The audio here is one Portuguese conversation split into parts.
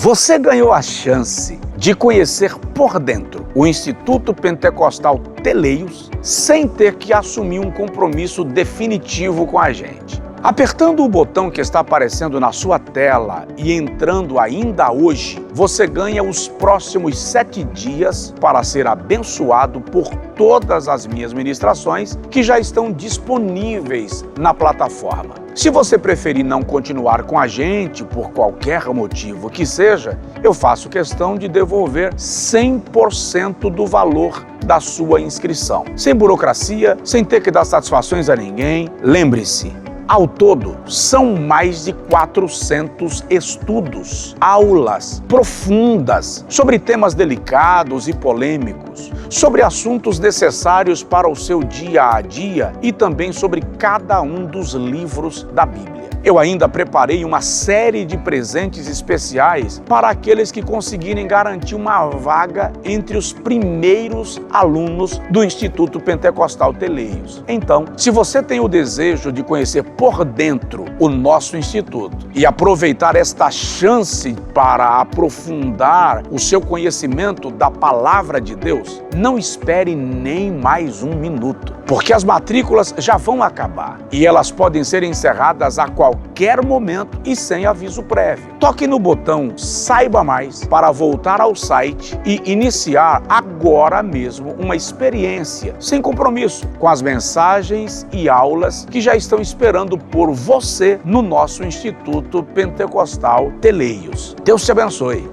Você ganhou a chance de conhecer por dentro o Instituto Pentecostal Teleios sem ter que assumir um compromisso definitivo com a gente. Apertando o botão que está aparecendo na sua tela e entrando ainda hoje, você ganha os próximos 7 dias para ser abençoado por todas as minhas ministrações que já estão disponíveis na plataforma. Se você preferir não continuar com a gente por qualquer motivo que seja, eu faço questão de devolver 100% do valor da sua inscrição. Sem burocracia, sem ter que dar satisfações a ninguém. Lembre-se, ao todo, são mais de 400 estudos, aulas profundas sobre temas delicados e polêmicos, sobre assuntos necessários para o seu dia a dia e também sobre cada um dos livros da Bíblia. Eu ainda preparei uma série de presentes especiais para aqueles que conseguirem garantir uma vaga entre os primeiros alunos do Instituto Pentecostal Teleios. Então, se você tem o desejo de conhecer por dentro o nosso instituto e aproveitar esta chance para aprofundar o seu conhecimento da Palavra de Deus, não espere nem mais um minuto, porque as matrículas já vão acabar e elas podem ser encerradas a qualquer momento e sem aviso prévio. Toque no botão Saiba Mais para voltar ao site e iniciar agora mesmo uma experiência sem compromisso com as mensagens e aulas que já estão esperando por você no nosso Instituto Pentecostal Teleios. Deus te abençoe.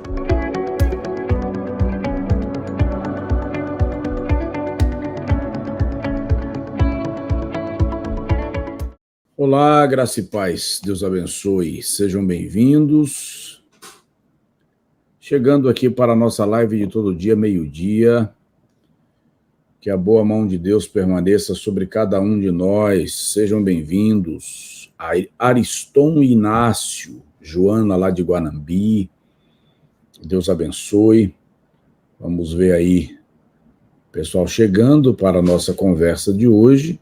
Olá, graça e paz, Deus abençoe, sejam bem-vindos. Chegando aqui para a nossa live de todo dia, meio-dia, que a boa mão de Deus permaneça sobre cada um de nós, sejam bem-vindos. Ariston e Inácio, Joana lá de Guanambi, Deus abençoe. Vamos ver aí, pessoal chegando para a nossa conversa de hoje.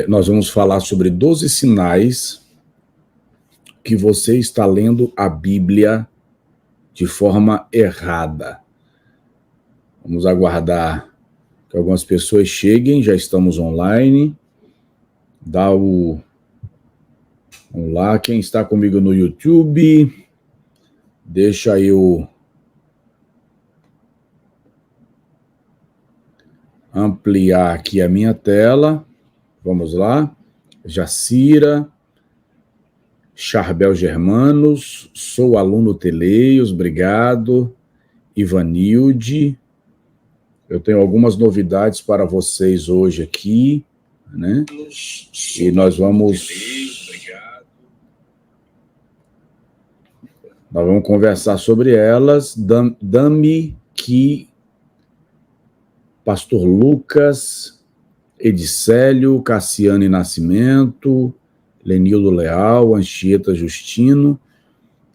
Nós vamos falar sobre 12 sinais que você está lendo a Bíblia de forma errada. Vamos aguardar que algumas pessoas cheguem, já estamos online. Vamos lá, quem está comigo no YouTube, deixa eu ampliar aqui a minha tela. Vamos lá, Jacira, Charbel Germanos, sou aluno Teleios, obrigado, Ivanilde, eu tenho algumas novidades para vocês hoje aqui, né? E nós vamos conversar sobre elas. Dami, que Pastor Lucas, Edicélio, Cassiane Nascimento, Lenildo Leal, Anchieta Justino.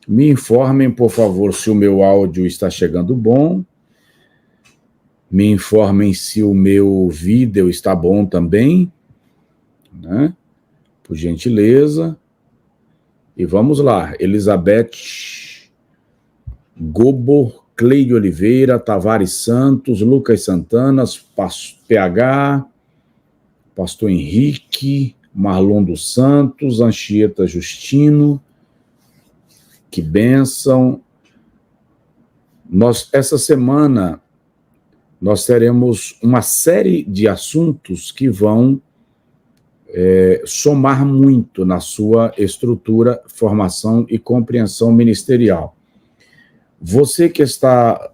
Me informem, por favor, se o meu áudio está chegando bom. Me informem se o meu vídeo está bom também, né? Por gentileza. E vamos lá. Elizabeth Gobo, Cleide Oliveira, Tavares Santos, Lucas Santana, PH, Pastor Henrique, Marlon dos Santos, Anchieta Justino, que bênção. Essa semana, nós teremos uma série de assuntos que vão somar muito na sua estrutura, formação e compreensão ministerial. Você que está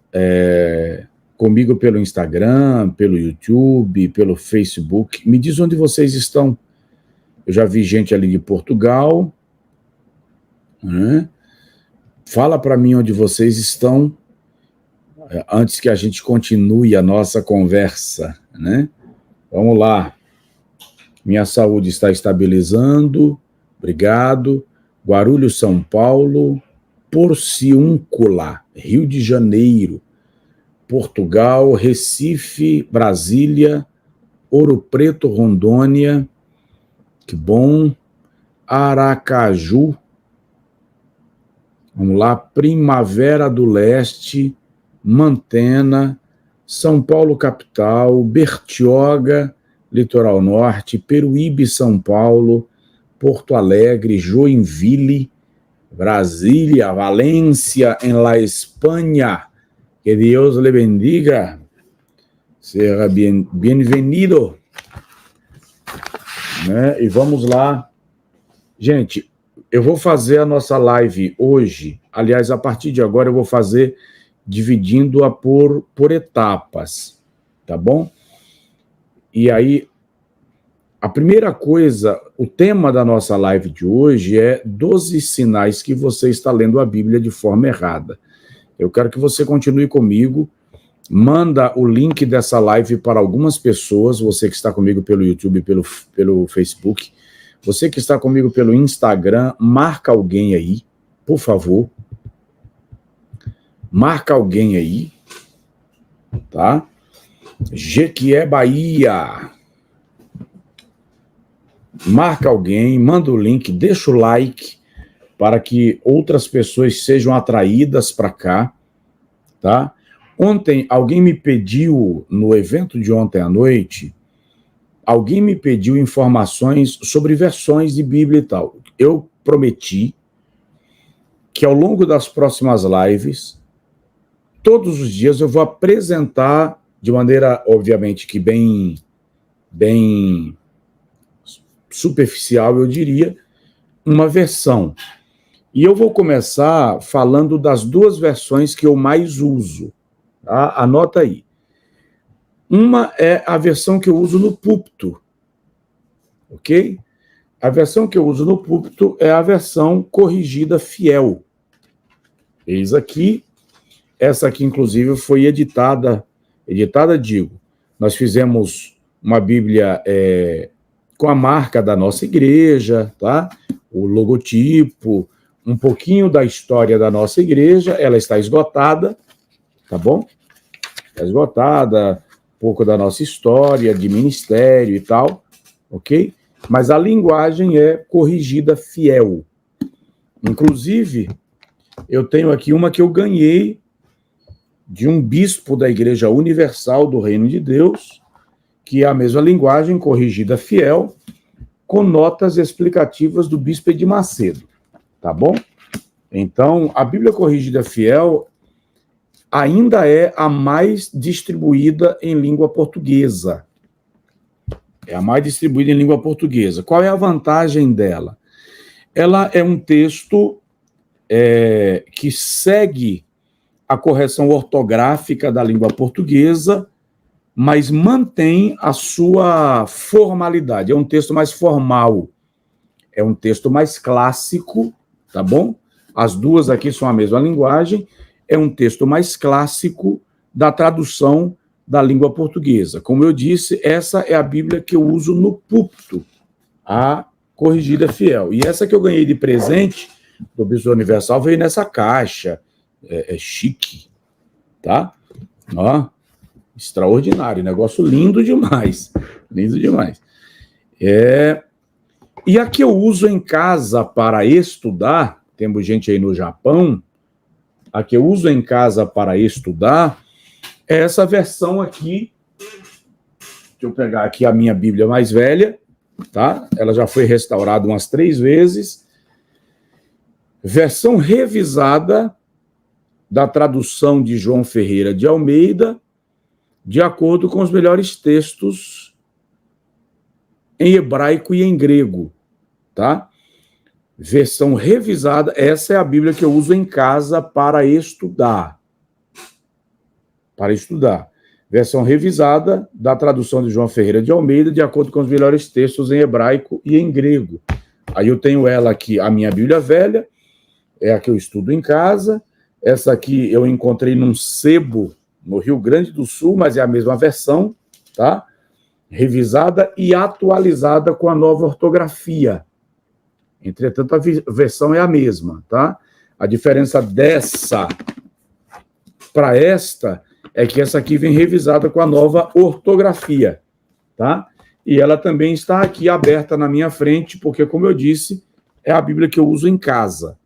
comigo pelo Instagram, pelo YouTube, pelo Facebook, me diz onde vocês estão. Eu já vi gente ali de Portugal, né? Fala para mim onde vocês estão, antes que a gente continue a nossa conversa, né? Vamos lá. Minha saúde está estabilizando, obrigado. Guarulhos, São Paulo, Porciúncula, Rio de Janeiro, Portugal, Recife, Brasília, Ouro Preto, Rondônia, que bom, Aracaju, Vamos lá, Primavera do Leste, Mantena, São Paulo capital, Bertioga, Litoral Norte, Peruíbe, São Paulo, Porto Alegre, Joinville, Brasília, Valência, em la Espanha. Que Deus le bendiga. Seja bem-vindo. Né? E vamos lá. Gente, eu vou fazer a nossa live hoje. Aliás, a partir de agora eu vou fazer dividindo-a por etapas, tá bom? E aí, a primeira coisa, o tema da nossa live de hoje é 12 sinais que você está lendo a Bíblia de forma errada. Eu quero que você continue comigo, manda o link dessa live para algumas pessoas, você que está comigo pelo YouTube, pelo Facebook, você que está comigo pelo Instagram, marca alguém aí, por favor. Marca alguém aí, tá? Jequié, Bahia. Marca alguém, manda o link, deixa o like para que outras pessoas sejam atraídas para cá, tá? Ontem, alguém me pediu, no evento de ontem à noite, alguém me pediu informações sobre versões de Bíblia e tal. Eu prometi que ao longo das próximas lives, todos os dias eu vou apresentar de maneira, obviamente, que bem superficial, eu diria, uma versão. E eu vou começar falando das duas versões que eu mais uso. Tá? Anota aí. Uma é a versão que eu uso no púlpito, ok? A versão que eu uso no púlpito é a versão corrigida fiel. Eis aqui. Essa aqui, inclusive, foi editada, digo, nós fizemos uma Bíblia com a marca da nossa igreja, tá? O logotipo, um pouquinho da história da nossa igreja, ela está esgotada, tá bom? Está esgotada, um pouco da nossa história, de ministério e tal, ok? Mas a linguagem é corrigida fiel. Inclusive, eu tenho aqui uma que eu ganhei de um bispo da Igreja Universal do Reino de Deus, que é a mesma linguagem, corrigida fiel, com notas explicativas do bispo Edir Macedo, tá bom? Então, a Bíblia Corrigida Fiel ainda é a mais distribuída em língua portuguesa. É a mais distribuída em língua portuguesa. Qual é a vantagem dela? Ela é um texto que segue a correção ortográfica da língua portuguesa, mas mantém a sua formalidade. É um texto mais formal, é um texto mais clássico, tá bom? As duas aqui são a mesma linguagem, é um texto mais clássico da tradução da língua portuguesa. Como eu disse, essa é a Bíblia que eu uso no púlpito, a Corrigida Fiel. E essa que eu ganhei de presente do Bispo Universal veio nessa caixa, é chique, tá? Ó, extraordinário, negócio lindo demais, lindo demais. E a que eu uso em casa para estudar, temos gente aí no Japão, a que eu uso em casa para estudar é essa versão aqui. Deixa eu pegar aqui a minha Bíblia mais velha, tá? Ela já foi restaurada umas 3 vezes. Versão revisada da tradução de João Ferreira de Almeida, de acordo com os melhores textos em hebraico e em grego, tá? Versão revisada, essa é a Bíblia que eu uso em casa para estudar. Para estudar. Versão revisada da tradução de João Ferreira de Almeida, de acordo com os melhores textos em hebraico e em grego. Aí eu tenho ela aqui, a minha Bíblia velha, é a que eu estudo em casa. Essa aqui eu encontrei num sebo no Rio Grande do Sul, mas é a mesma versão, tá? Revisada e atualizada com a nova ortografia. Entretanto, a versão é a mesma, tá? A diferença dessa para esta é que essa aqui vem revisada com a nova ortografia, tá? E ela também está aqui aberta na minha frente, porque, como eu disse, é a Bíblia que eu uso em casa,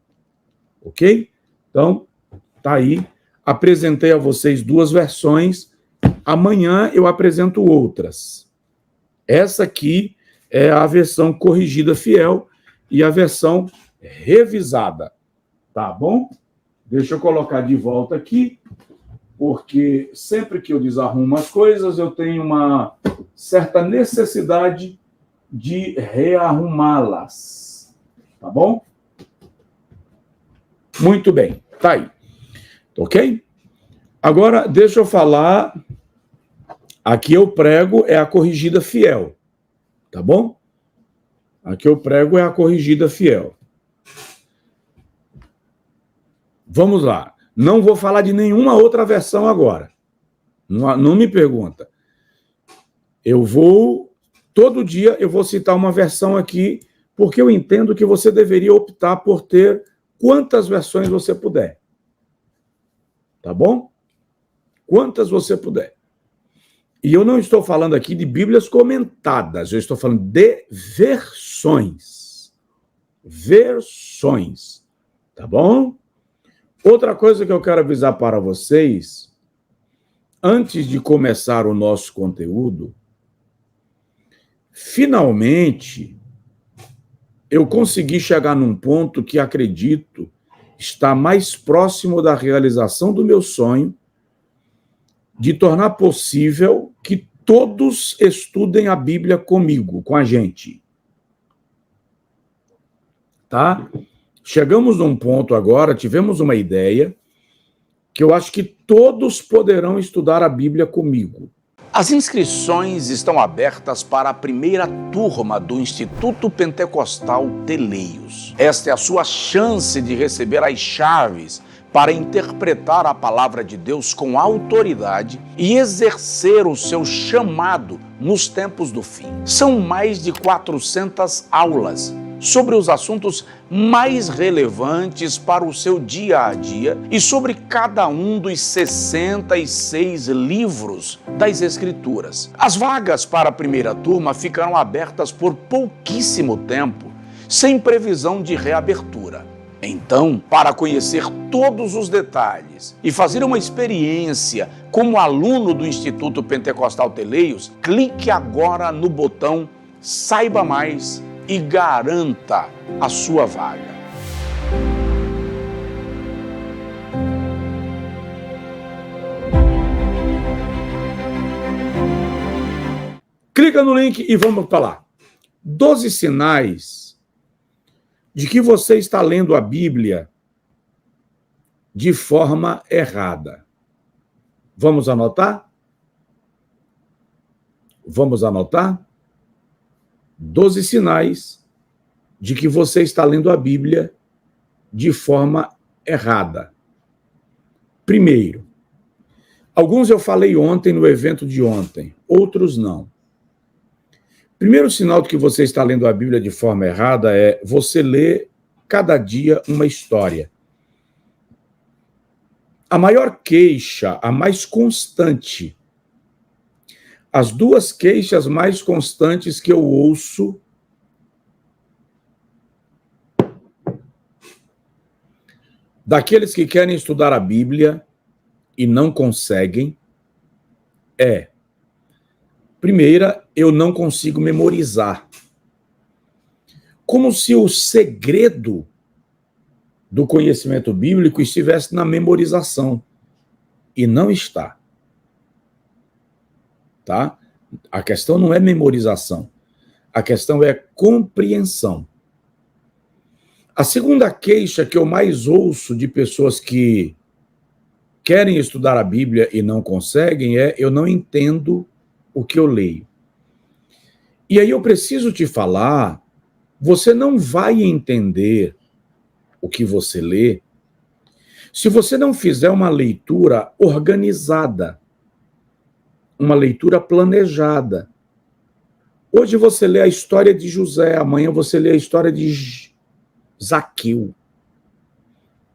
ok? Então, tá aí. Apresentei a vocês 2 versões. Amanhã eu apresento outras. Essa aqui é a versão corrigida fiel e a versão revisada. Tá bom? Deixa eu colocar de volta aqui, porque sempre que eu desarrumo as coisas, eu tenho uma certa necessidade de rearrumá-las. Tá bom? Muito bem, tá aí. Ok? Agora, deixa eu falar. Aqui eu prego é a corrigida fiel. Tá bom? Aqui eu prego é a corrigida fiel. Vamos lá. Não vou falar de nenhuma outra versão agora. Não me pergunta. Todo dia eu vou citar uma versão aqui, porque eu entendo que você deveria optar por ter quantas versões você puder. Tá bom? Quantas você puder. E eu não estou falando aqui de Bíblias comentadas, eu estou falando de versões. Versões. Tá bom? Outra coisa que eu quero avisar para vocês, antes de começar o nosso conteúdo, finalmente, eu consegui chegar num ponto que acredito está mais próximo da realização do meu sonho, de tornar possível que todos estudem a Bíblia comigo, com a gente. Tá? Chegamos num ponto agora, tivemos uma ideia, que eu acho que todos poderão estudar a Bíblia comigo. As inscrições estão abertas para a primeira turma do Instituto Pentecostal Teleios. Esta é a sua chance de receber as chaves para interpretar a palavra de Deus com autoridade e exercer o seu chamado nos tempos do fim. São mais de 400 aulas sobre os assuntos mais relevantes para o seu dia a dia e sobre cada um dos 66 livros das Escrituras. As vagas para a primeira turma ficarão abertas por pouquíssimo tempo, sem previsão de reabertura. Então, para conhecer todos os detalhes e fazer uma experiência como aluno do Instituto Pentecostal Teleios, clique agora no botão Saiba Mais e garanta a sua vaga. Clica no link e vamos para lá. 12 sinais de que você está lendo a Bíblia de forma errada. Vamos anotar? Vamos anotar? 12 sinais de que você está lendo a Bíblia de forma errada. Primeiro, alguns eu falei ontem no evento de ontem, outros não. Primeiro sinal de que você está lendo a Bíblia de forma errada é você ler cada dia uma história. A maior queixa, a mais constante, as 2 queixas mais constantes que eu ouço daqueles que querem estudar a Bíblia e não conseguem é: primeira, eu não consigo memorizar. Como se o segredo do conhecimento bíblico estivesse na memorização. E não está. Tá? A questão não é memorização. A questão é compreensão. A segunda queixa que eu mais ouço de pessoas que querem estudar a Bíblia e não conseguem é: eu não entendo o que eu leio. E aí eu preciso te falar, você não vai entender o que você lê se você não fizer uma leitura organizada, uma leitura planejada. Hoje você lê a história de José, amanhã você lê a história de Zaqueu.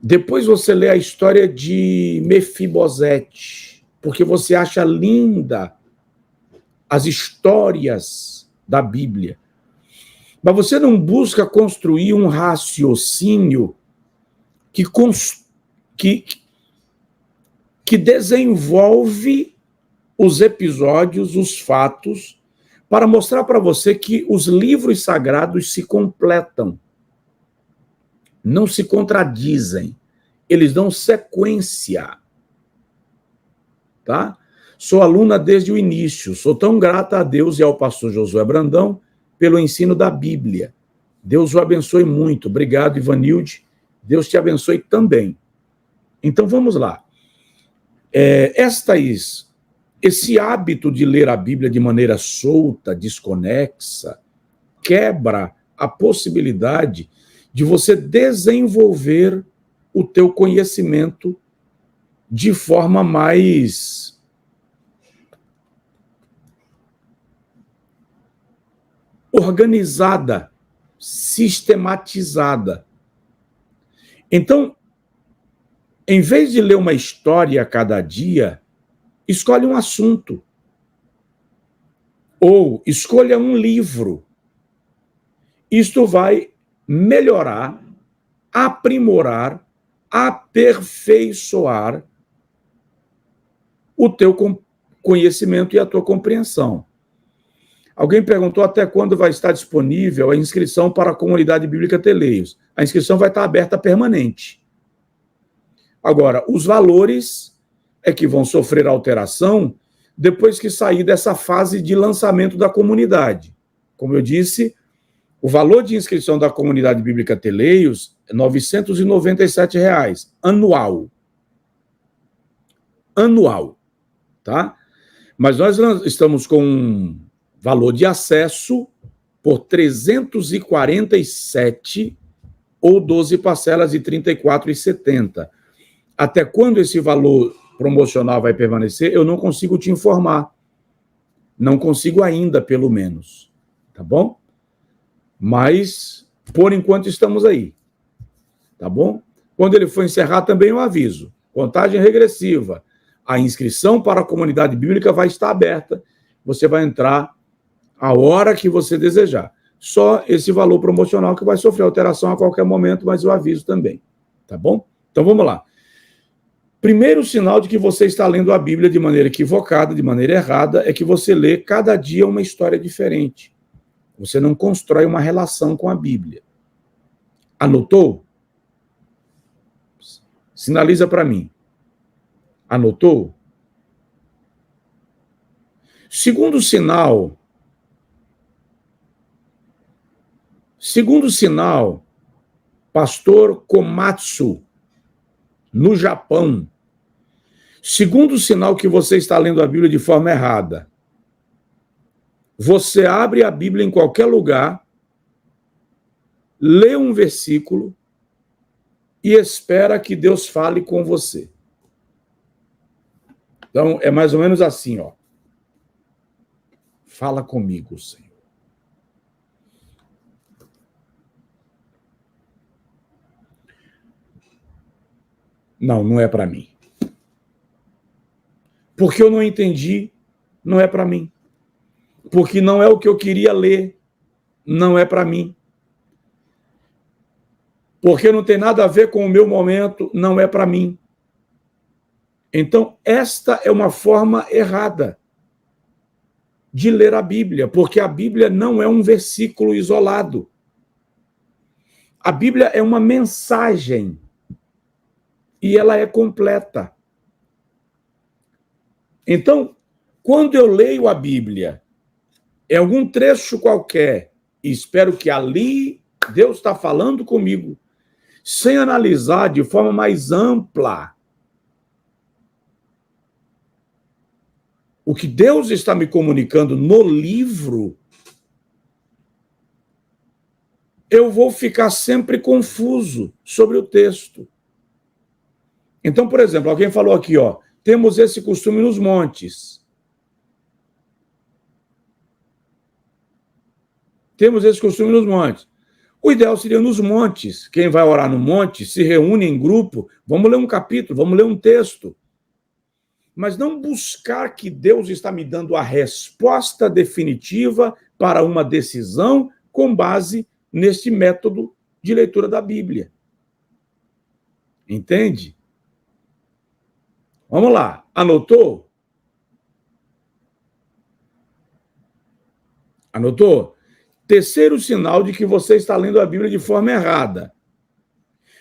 Depois você lê a história de Mefibosete, porque você acha linda as histórias da Bíblia. Mas você não busca construir um raciocínio que que desenvolve os episódios, os fatos, para mostrar para você que os livros sagrados se completam, não se contradizem, eles dão sequência, tá? Sou aluna desde o início, sou tão grata a Deus e ao pastor Josué Brandão pelo ensino da Bíblia. Deus o abençoe muito. Obrigado, Ivanilde. Deus te abençoe também. Então, vamos lá. Esse hábito de ler a Bíblia de maneira solta, desconexa, quebra a possibilidade de você desenvolver o teu conhecimento de forma mais organizada, sistematizada. Então, em vez de ler uma história a cada dia, escolhe um assunto. Ou escolha um livro. Isto vai melhorar, aprimorar, aperfeiçoar o teu conhecimento e a tua compreensão. Alguém perguntou até quando vai estar disponível a inscrição para a Comunidade Bíblica Teleios. A inscrição vai estar aberta permanente. Agora, os valores é que vão sofrer alteração depois que sair dessa fase de lançamento da comunidade. Como eu disse, o valor de inscrição da Comunidade Bíblica Teleios é R$ 997, anual. Anual, tá? Mas nós estamos com um valor de acesso por 347 ou 12 parcelas de R$ 34,70. Até quando esse valor promocional vai permanecer, eu não consigo te informar. Não consigo ainda, pelo menos. Tá bom? Mas, por enquanto, estamos aí. Tá bom? Quando ele for encerrar, também eu aviso. Contagem regressiva. A inscrição para a comunidade bíblica vai estar aberta. Você vai entrar a hora que você desejar. Só esse valor promocional que vai sofrer alteração a qualquer momento, mas eu aviso também. Tá bom? Então, vamos lá. Primeiro sinal de que você está lendo a Bíblia de maneira equivocada, de maneira errada, é que você lê cada dia uma história diferente. Você não constrói uma relação com a Bíblia. Anotou? Sinaliza para mim. Anotou? Segundo sinal, pastor Komatsu, no Japão. Segundo sinal que você está lendo a Bíblia de forma errada. Você abre a Bíblia em qualquer lugar, lê um versículo e espera que Deus fale com você. Então, é mais ou menos assim, ó. Fala comigo, Senhor. Não, não é para mim. Porque eu não entendi, não é para mim. Porque não é o que eu queria ler, não é para mim. Porque não tem nada a ver com o meu momento, não é para mim. Então, esta é uma forma errada de ler a Bíblia, porque a Bíblia não é um versículo isolado. A Bíblia é uma mensagem e ela é completa. Então, quando eu leio a Bíblia, em algum trecho qualquer, e espero que ali Deus está falando comigo, sem analisar de forma mais ampla o que Deus está me comunicando no livro, eu vou ficar sempre confuso sobre o texto. Então, por exemplo, alguém falou aqui, ó, temos esse costume nos montes. Temos esse costume nos montes. O ideal seria nos montes. Quem vai orar no monte se reúne em grupo, vamos ler um capítulo, vamos ler um texto. Mas não buscar que Deus está me dando a resposta definitiva para uma decisão com base neste método de leitura da Bíblia. Entende? Vamos lá. Anotou? Anotou? Terceiro sinal de que você está lendo a Bíblia de forma errada.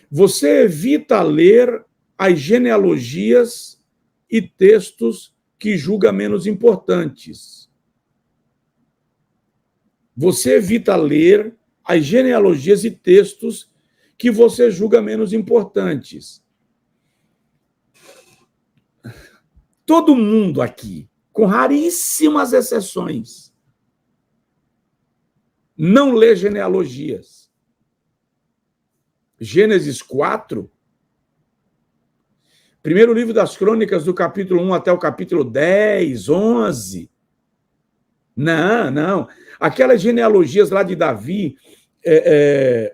Você evita ler as genealogias e textos que julga menos importantes. Você evita ler as genealogias e textos que você julga menos importantes. Todo mundo aqui, com raríssimas exceções, não lê genealogias. Gênesis 4, primeiro livro das Crônicas, do capítulo 1 até o capítulo 10, 11. Não. Aquelas genealogias lá de Davi,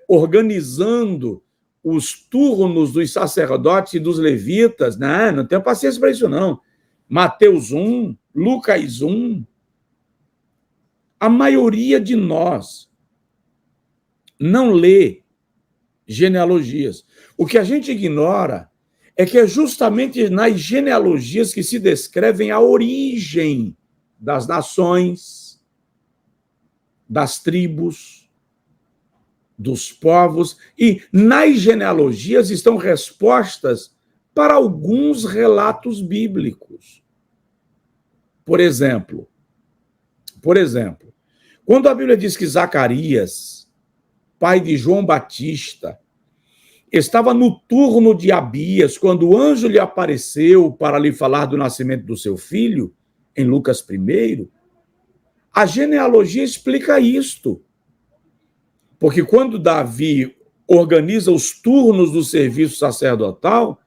organizando os turnos dos sacerdotes e dos levitas. Não tenho paciência para isso, não. Mateus 1, Lucas 1. A maioria de nós não lê genealogias. O que a gente ignora é que é justamente nas genealogias que se descrevem a origem das nações, das tribos, dos povos, e nas genealogias estão respostas para alguns relatos bíblicos. Por exemplo, quando a Bíblia diz que Zacarias, pai de João Batista, estava no turno de Abias, quando o anjo lhe apareceu para lhe falar do nascimento do seu filho, em Lucas 1, a genealogia explica isto. Porque quando Davi organiza os turnos do serviço sacerdotal,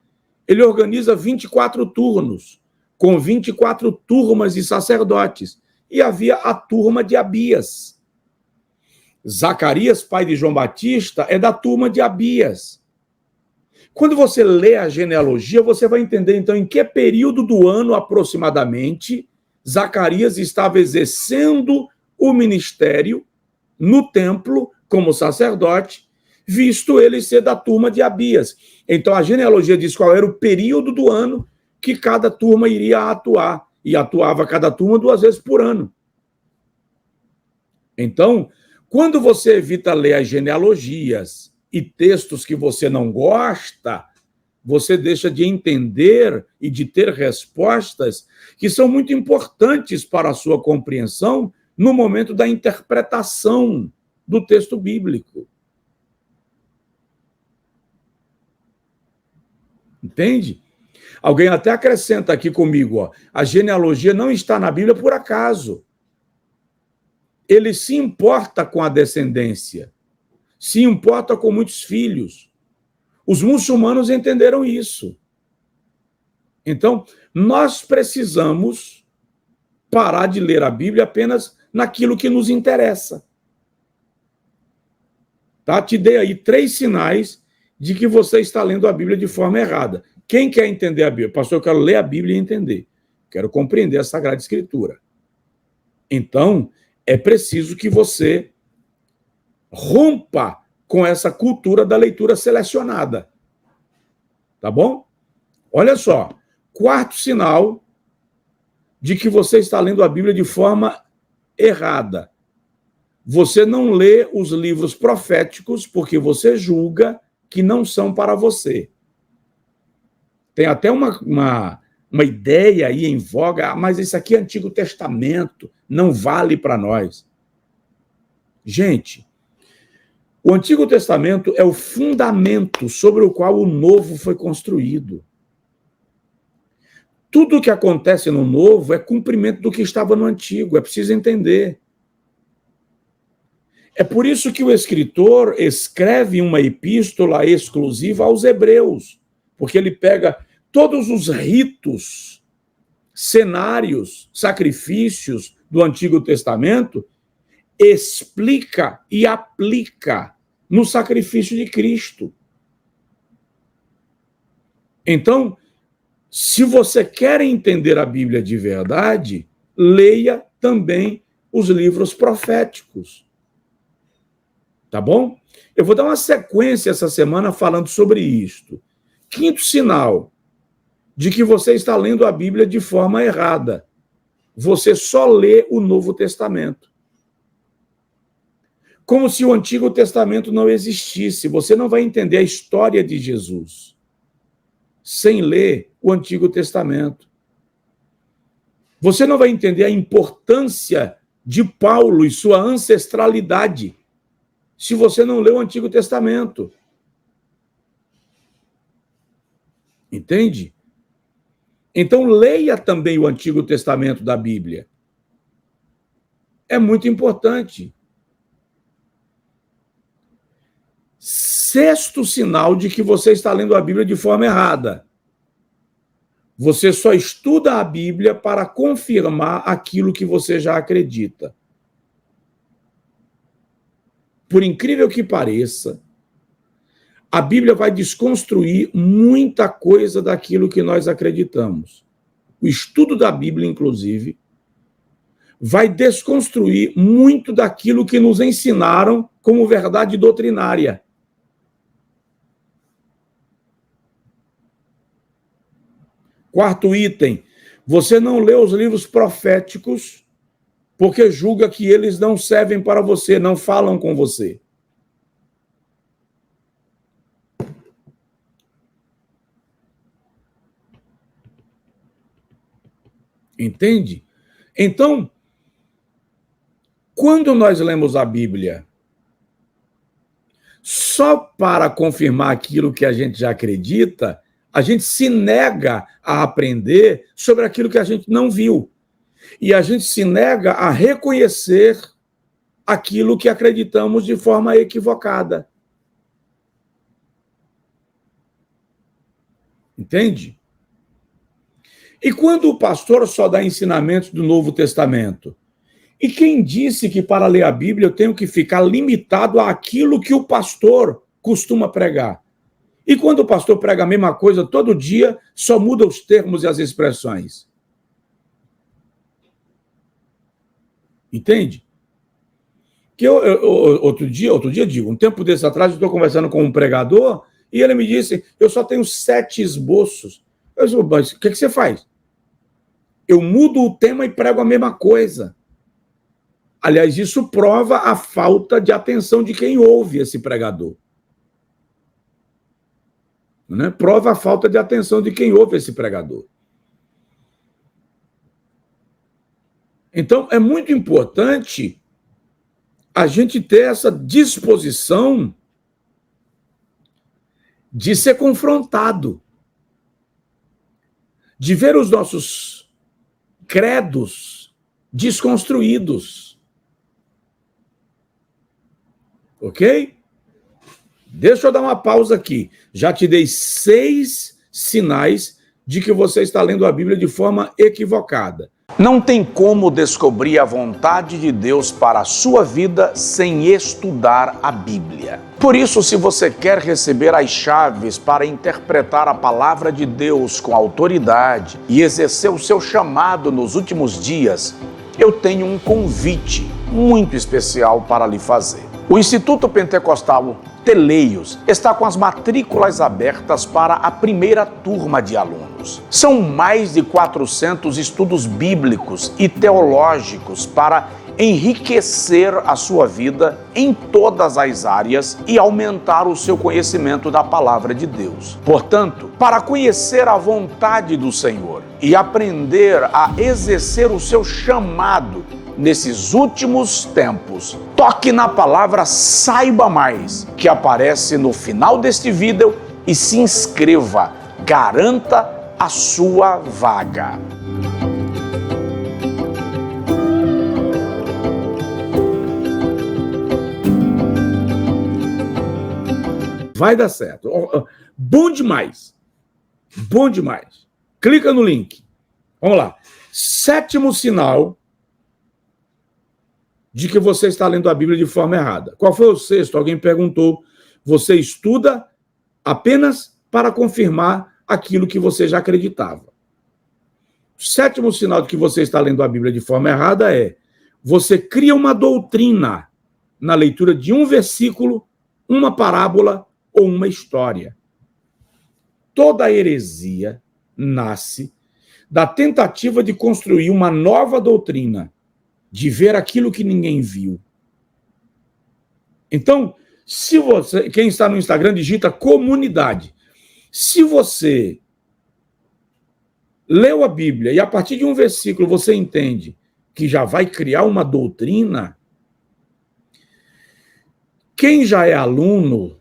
ele organiza 24 turnos, com 24 turmas de sacerdotes. E havia a turma de Abias. Zacarias, pai de João Batista, é da turma de Abias. Quando você lê a genealogia, você vai entender, então, em que período do ano, aproximadamente, Zacarias estava exercendo o ministério no templo como sacerdote, visto ele ser da turma de Abias. Então, a genealogia diz qual era o período do ano que cada turma iria atuar. E atuava cada turma 2 vezes por ano. Então, quando você evita ler as genealogias e textos que você não gosta, você deixa de entender e de ter respostas que são muito importantes para a sua compreensão no momento da interpretação do texto bíblico. Entende? Alguém até acrescenta aqui comigo, a genealogia não está na Bíblia por acaso. Ele se importa com a descendência, se importa com muitos filhos. Os muçulmanos entenderam isso. Então, nós precisamos parar de ler a Bíblia apenas naquilo que nos interessa. Tá? Te dei aí 3 sinais de que você está lendo a Bíblia de forma errada. Quem quer entender a Bíblia? Pastor, eu quero ler a Bíblia e entender. Quero compreender a Sagrada Escritura. Então, é preciso que você rompa com essa cultura da leitura selecionada. Tá bom? Olha só. 4º sinal de que você está lendo a Bíblia de forma errada. Você não lê os livros proféticos porque você julga que não são para você. Tem até uma ideia aí em voga, mas isso aqui é Antigo Testamento, não vale para nós. Gente, o Antigo Testamento é o fundamento sobre o qual o Novo foi construído. Tudo o que acontece no Novo é cumprimento do que estava no Antigo, é preciso entender. É por isso que o escritor escreve uma epístola exclusiva aos Hebreus, porque ele pega todos os ritos, cenários, sacrifícios do Antigo Testamento, explica e aplica no sacrifício de Cristo. Então, se você quer entender a Bíblia de verdade, leia também os livros proféticos. Tá bom? Eu vou dar uma sequência essa semana falando sobre isto. 5º sinal de que você está lendo a Bíblia de forma errada. Você só lê o Novo Testamento. Como se o Antigo Testamento não existisse. Você não vai entender a história de Jesus sem ler o Antigo Testamento. Você não vai entender a importância de Paulo e sua ancestralidade se você não ler o Antigo Testamento. Entende? Então, leia também o Antigo Testamento da Bíblia. É muito importante. Sexto sinal de que você está lendo a Bíblia de forma errada. Você só estuda a Bíblia para confirmar aquilo que você já acredita. Por incrível que pareça, a Bíblia vai desconstruir muita coisa daquilo que nós acreditamos. O estudo da Bíblia, inclusive, vai desconstruir muito daquilo que nos ensinaram como verdade doutrinária. Quarto item, você não lê os livros proféticos porque julga que eles não servem para você, não falam com você. Entende? Então, quando nós lemos a Bíblia só para confirmar aquilo que a gente já acredita, a gente se nega a aprender sobre aquilo que a gente não viu. E a gente se nega a reconhecer aquilo que acreditamos de forma equivocada. Entende? E quando o pastor só dá ensinamentos do Novo Testamento? E quem disse que para ler a Bíblia eu tenho que ficar limitado àquilo que o pastor costuma pregar? E quando o pastor prega a mesma coisa todo dia, só muda os termos e as expressões? Entende? Que outro dia, um tempo desse atrás, eu estou conversando com um pregador e ele me disse, eu só tenho 7 esboços. Eu disse, mas o que você faz? Eu mudo o tema e prego a mesma coisa. Aliás, isso prova a falta de atenção de quem ouve esse pregador. Né? Prova a falta de atenção de quem ouve esse pregador. Então, é muito importante a gente ter essa disposição de ser confrontado, de ver os nossos credos desconstruídos. Ok? Deixa eu dar uma pausa aqui. Já te dei 6 sinais de que você está lendo a Bíblia de forma equivocada. Não tem como descobrir a vontade de Deus para a sua vida sem estudar a Bíblia. Por isso, se você quer receber as chaves para interpretar a palavra de Deus com autoridade e exercer o seu chamado nos últimos dias, eu tenho um convite muito especial para lhe fazer. O Instituto Pentecostal Teleios está com as matrículas abertas para a primeira turma de alunos. São mais de 400 estudos bíblicos e teológicos para enriquecer a sua vida em todas as áreas e aumentar o seu conhecimento da palavra de Deus. Portanto, para conhecer a vontade do Senhor e aprender a exercer o seu chamado nesses últimos tempos, toque na palavra Saiba Mais, que aparece no final deste vídeo, e se inscreva. Garanta a sua vaga. Vai dar certo. Bom demais. Bom demais. Clica no link. Vamos lá. 7º sinal de que você está lendo a Bíblia de forma errada. Qual foi o 6º? Alguém perguntou. Você estuda apenas para confirmar aquilo que você já acreditava. O 7º sinal de que você está lendo a Bíblia de forma errada é você cria uma doutrina na leitura de um versículo, uma parábola ou uma história. Toda heresia nasce da tentativa de construir uma nova doutrina, de ver aquilo que ninguém viu. Então, se você, quem está no Instagram, digita comunidade. Se você leu a Bíblia e a partir de um versículo você entende que já vai criar uma doutrina, quem já é aluno,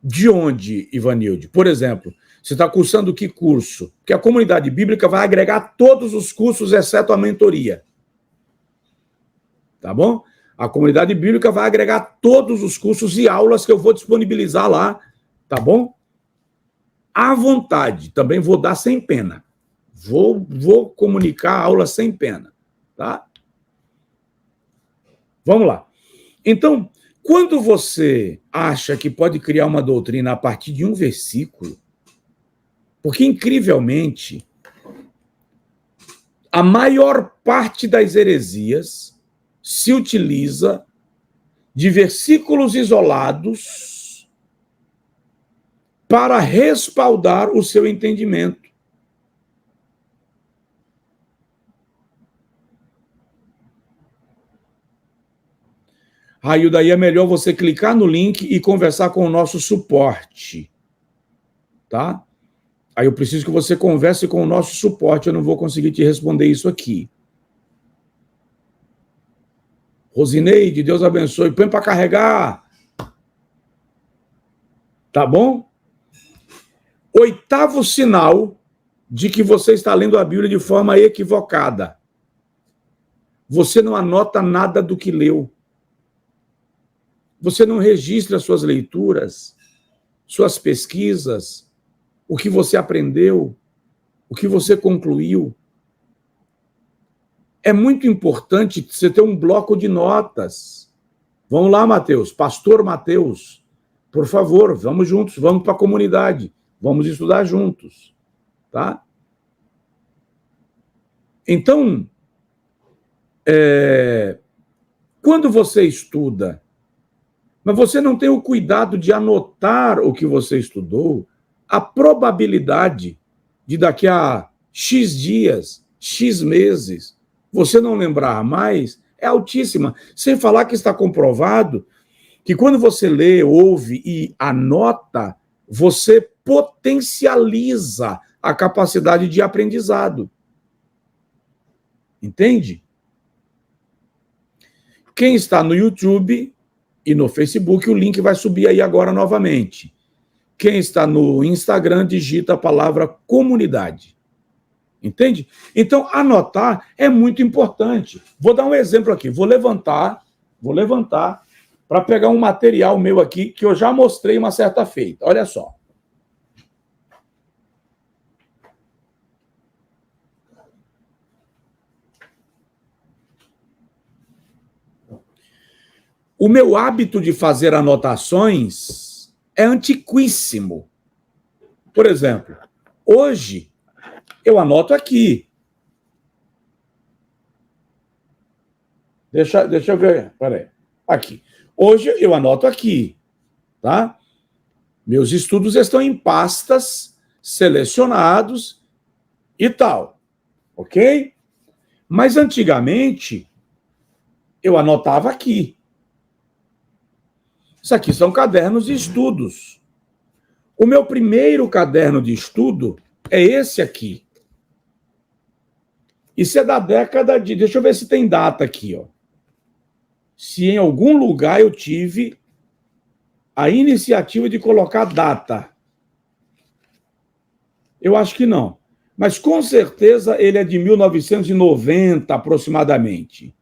de onde, Ivanilde? Por exemplo, você está cursando que curso? Porque a comunidade bíblica vai agregar todos os cursos, exceto a mentoria. Tá bom? A comunidade bíblica vai agregar todos os cursos e aulas que eu vou disponibilizar lá, tá bom? À vontade, também vou dar sem pena. Vou comunicar a aula sem pena, tá? Vamos lá. Então, quando você acha que pode criar uma doutrina a partir de um versículo, porque, incrivelmente, a maior parte das heresias se utiliza de versículos isolados para respaldar o seu entendimento. Aí daí é melhor você clicar no link e conversar com o nosso suporte, tá? Aí eu preciso que você converse com o nosso suporte, eu não vou conseguir te responder isso aqui. Rosineide, Deus abençoe, põe para carregar. Tá bom? Oitavo sinal de que você está lendo a Bíblia de forma equivocada. Você não anota nada do que leu. Você não registra suas leituras, suas pesquisas, o que você aprendeu, o que você concluiu. É muito importante você ter um bloco de notas. Vamos lá, Mateus, pastor Mateus, por favor, vamos juntos, vamos para a comunidade, vamos estudar juntos, tá? Então, quando você estuda, mas você não tem o cuidado de anotar o que você estudou, a probabilidade de daqui a X dias, X meses, você não lembrar mais é altíssima. Sem falar que está comprovado que quando você lê, ouve e anota, você potencializa a capacidade de aprendizado. Entende? Quem está no YouTube e no Facebook, o link vai subir aí agora novamente. Quem está no Instagram, digita a palavra comunidade. Entende? Então, anotar é muito importante. Vou dar um exemplo aqui. Vou levantar para pegar um material meu aqui que eu já mostrei uma certa feita. Olha só. O meu hábito de fazer anotações é antiquíssimo. Por exemplo, hoje eu anoto aqui. Deixa eu ver. Peraí. Aqui. Hoje eu anoto aqui, tá? Meus estudos estão em pastas, selecionados e tal, ok? Mas antigamente eu anotava aqui. Isso aqui são cadernos de estudos. O meu primeiro caderno de estudo é esse aqui. Isso é da década de... Deixa eu ver se tem data aqui, ó. Se em algum lugar eu tive a iniciativa de colocar data. Eu acho que não. Mas com certeza ele é de 1990 aproximadamente.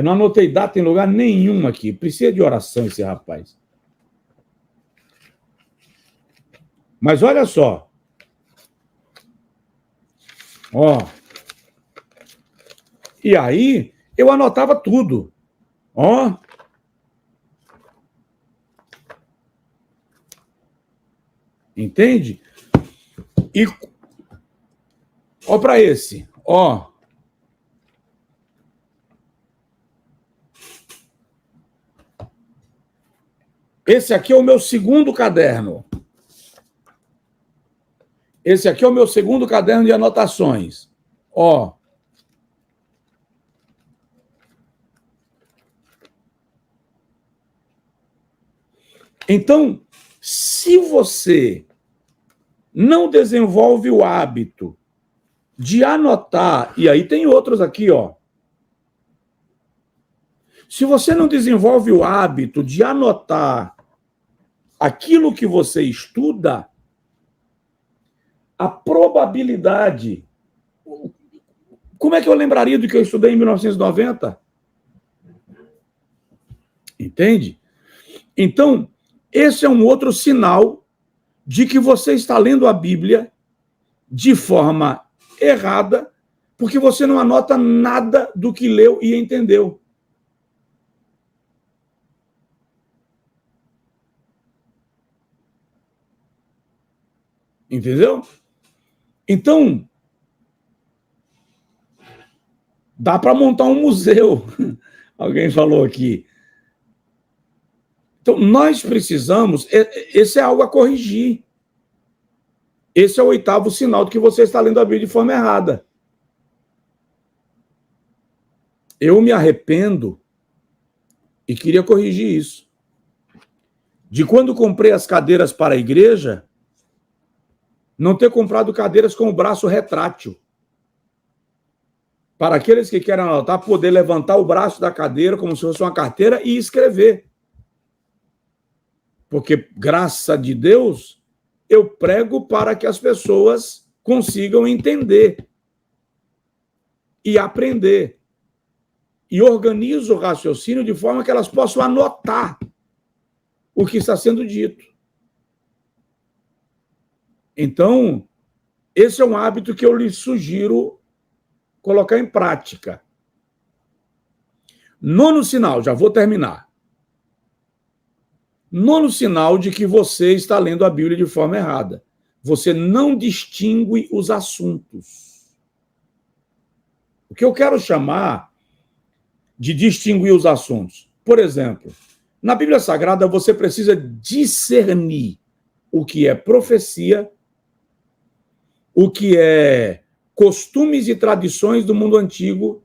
Não anotei data em lugar nenhum aqui. Precisa de oração esse rapaz. Mas olha só. Ó. E aí, eu anotava tudo. Ó. Entende? E ó para esse. Ó. Esse aqui é o meu segundo caderno. Esse aqui é o meu segundo caderno de anotações. Ó. Então, se você não desenvolve o hábito de anotar, e aí tem outros aqui, ó. Se você não desenvolve o hábito de anotar aquilo que você estuda, a probabilidade... Como é que eu lembraria do que eu estudei em 1990? Entende? Então, esse é um outro sinal de que você está lendo a Bíblia de forma errada, porque você não anota nada do que leu e entendeu. Entendeu? Então, dá para montar um museu. Alguém falou aqui. Então, nós precisamos... Esse é algo a corrigir. Esse é o 8º sinal de que você está lendo a Bíblia de forma errada. Eu me arrependo e queria corrigir isso. De quando comprei as cadeiras para a igreja, não ter comprado cadeiras com o braço retrátil. Para aqueles que querem anotar, poder levantar o braço da cadeira como se fosse uma carteira e escrever. Porque, graças de Deus, eu prego para que as pessoas consigam entender e aprender. E organizo o raciocínio de forma que elas possam anotar o que está sendo dito. Então, esse é um hábito que eu lhe sugiro colocar em prática. 9º sinal, já vou terminar. 9º sinal de que você está lendo a Bíblia de forma errada. Você não distingue os assuntos. O que eu quero chamar de distinguir os assuntos. Por exemplo, na Bíblia Sagrada você precisa discernir o que é profecia, o que é costumes e tradições do mundo antigo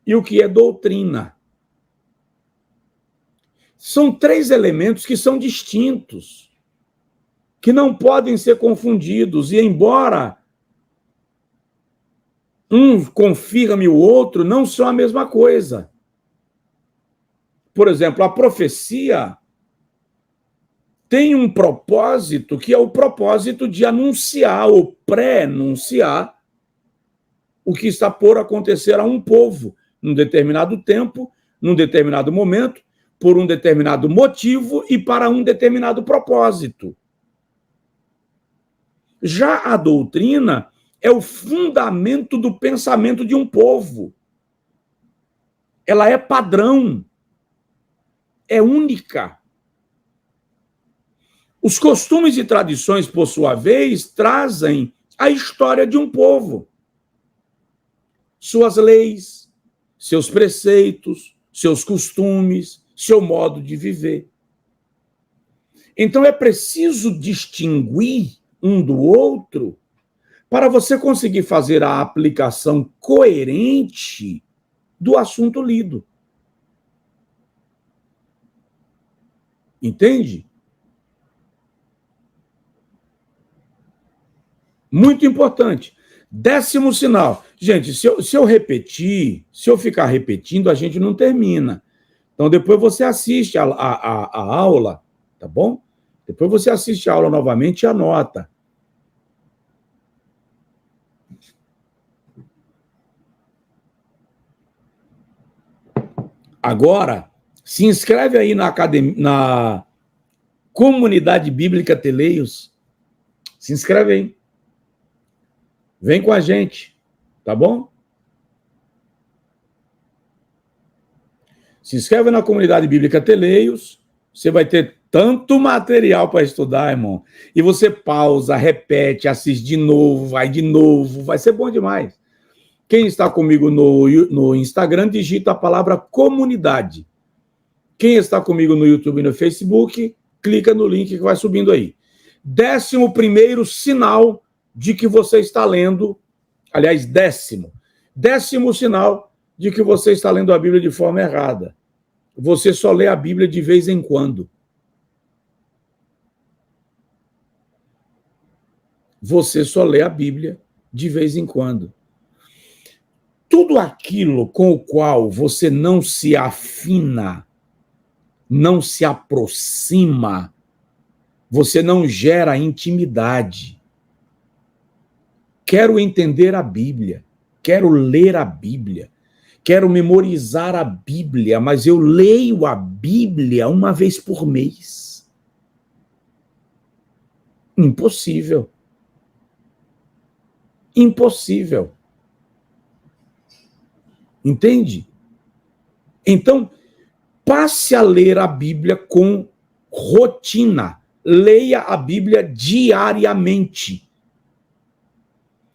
e o que é doutrina. São 3 elementos que são distintos, que não podem ser confundidos, e embora um confirme o outro, não são a mesma coisa. Por exemplo, a profecia tem um propósito que é o propósito de anunciar ou pré-anunciar o que está por acontecer a um povo, num determinado tempo, num determinado momento, por um determinado motivo e para um determinado propósito. Já a doutrina é o fundamento do pensamento de um povo. Ela é padrão, é única. Os costumes e tradições, por sua vez, trazem a história de um povo. Suas leis, seus preceitos, seus costumes, seu modo de viver. Então é preciso distinguir um do outro para você conseguir fazer a aplicação coerente do assunto lido. Entende? Muito importante. 10º sinal. Gente, se eu repetir, se eu ficar repetindo, a gente não termina. Então, depois você assiste a aula, tá bom? Depois você assiste a aula novamente e anota. Agora, se inscreve aí na Comunidade Bíblica Teleios. Se inscreve aí. Vem com a gente, tá bom? Se inscreve na Comunidade Bíblica Teleios. Você vai ter tanto material para estudar, irmão. E você pausa, repete, assiste de novo, vai ser bom demais. Quem está comigo no Instagram, digita a palavra comunidade. Quem está comigo no YouTube e no Facebook, clica no link que vai subindo aí. 11º sinal de que você está lendo, aliás, 10º sinal de que você está lendo a Bíblia de forma errada. Você só lê a Bíblia de vez em quando. Você só lê a Bíblia de vez em quando. Tudo aquilo com o qual você não se afina, não se aproxima, você não gera intimidade. Quero entender a Bíblia, quero ler a Bíblia, quero memorizar a Bíblia, mas eu leio a Bíblia uma vez por mês. Impossível. Impossível. Entende? Então, passe a ler a Bíblia com rotina. Leia a Bíblia diariamente.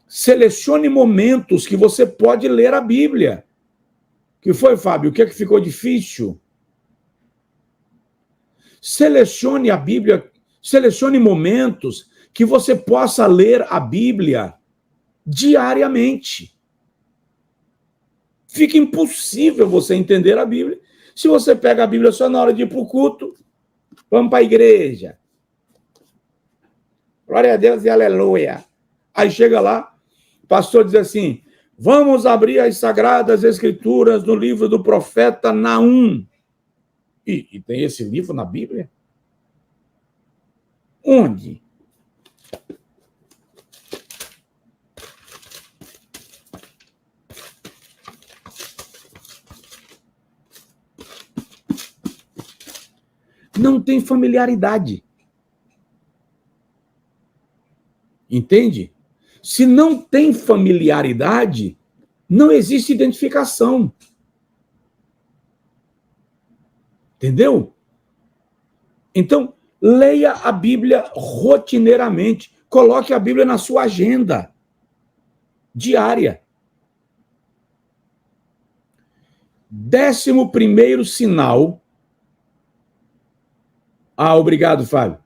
Selecione momentos que você pode ler a Bíblia. Que foi, Fábio? O que é que ficou difícil? Selecione a Bíblia, selecione momentos que você possa ler a Bíblia diariamente. Fica impossível você entender a Bíblia se você pega a Bíblia só na hora de ir para o culto. Vamos para a igreja. Glória a Deus e aleluia. Aí chega lá, o pastor diz assim, vamos abrir as Sagradas Escrituras no livro do profeta Naum. E tem esse livro na Bíblia? Onde? Não tem familiaridade. Entende? Se não tem familiaridade, não existe identificação. Entendeu? Então, leia a Bíblia rotineiramente. Coloque a Bíblia na sua agenda diária. 11º sinal. Obrigado, Fábio.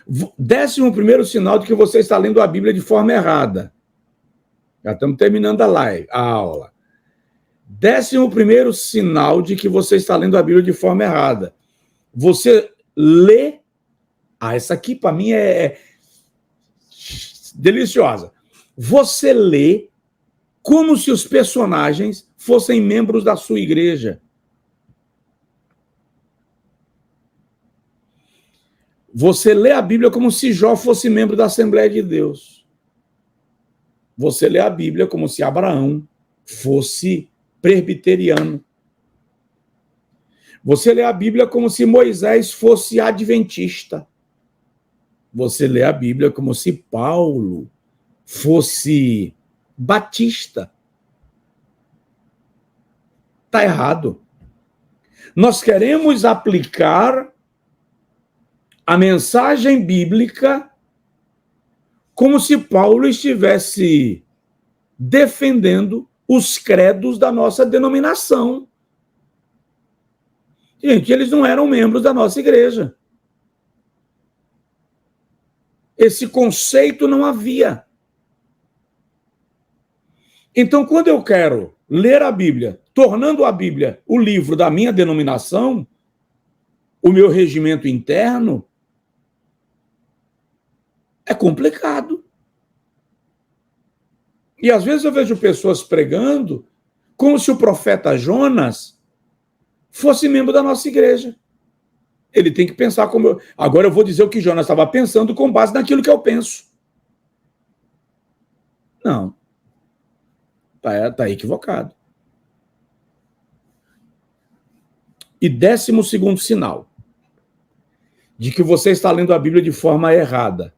11º sinal de que você está lendo a Bíblia de forma errada. Já estamos terminando a aula. 11º sinal de que você está lendo a Bíblia de forma errada. Você lê... essa aqui para mim é deliciosa. Você lê como se os personagens fossem membros da sua igreja. Você lê a Bíblia como se Jó fosse membro da Assembleia de Deus. Você lê a Bíblia como se Abraão fosse presbiteriano. Você lê a Bíblia como se Moisés fosse adventista. Você lê a Bíblia como se Paulo fosse batista. Está errado. Nós queremos aplicar a mensagem bíblica como se Paulo estivesse defendendo os credos da nossa denominação. Gente, eles não eram membros da nossa igreja. Esse conceito não havia. Então, quando eu quero ler a Bíblia, tornando a Bíblia o livro da minha denominação, o meu regimento interno, é complicado. E às vezes eu vejo pessoas pregando como se o profeta Jonas fosse membro da nossa igreja. Ele tem que pensar como eu... Agora eu vou dizer o que Jonas estava pensando com base naquilo que eu penso. Não. Está equivocado. E 12º sinal de que você está lendo a Bíblia de forma errada.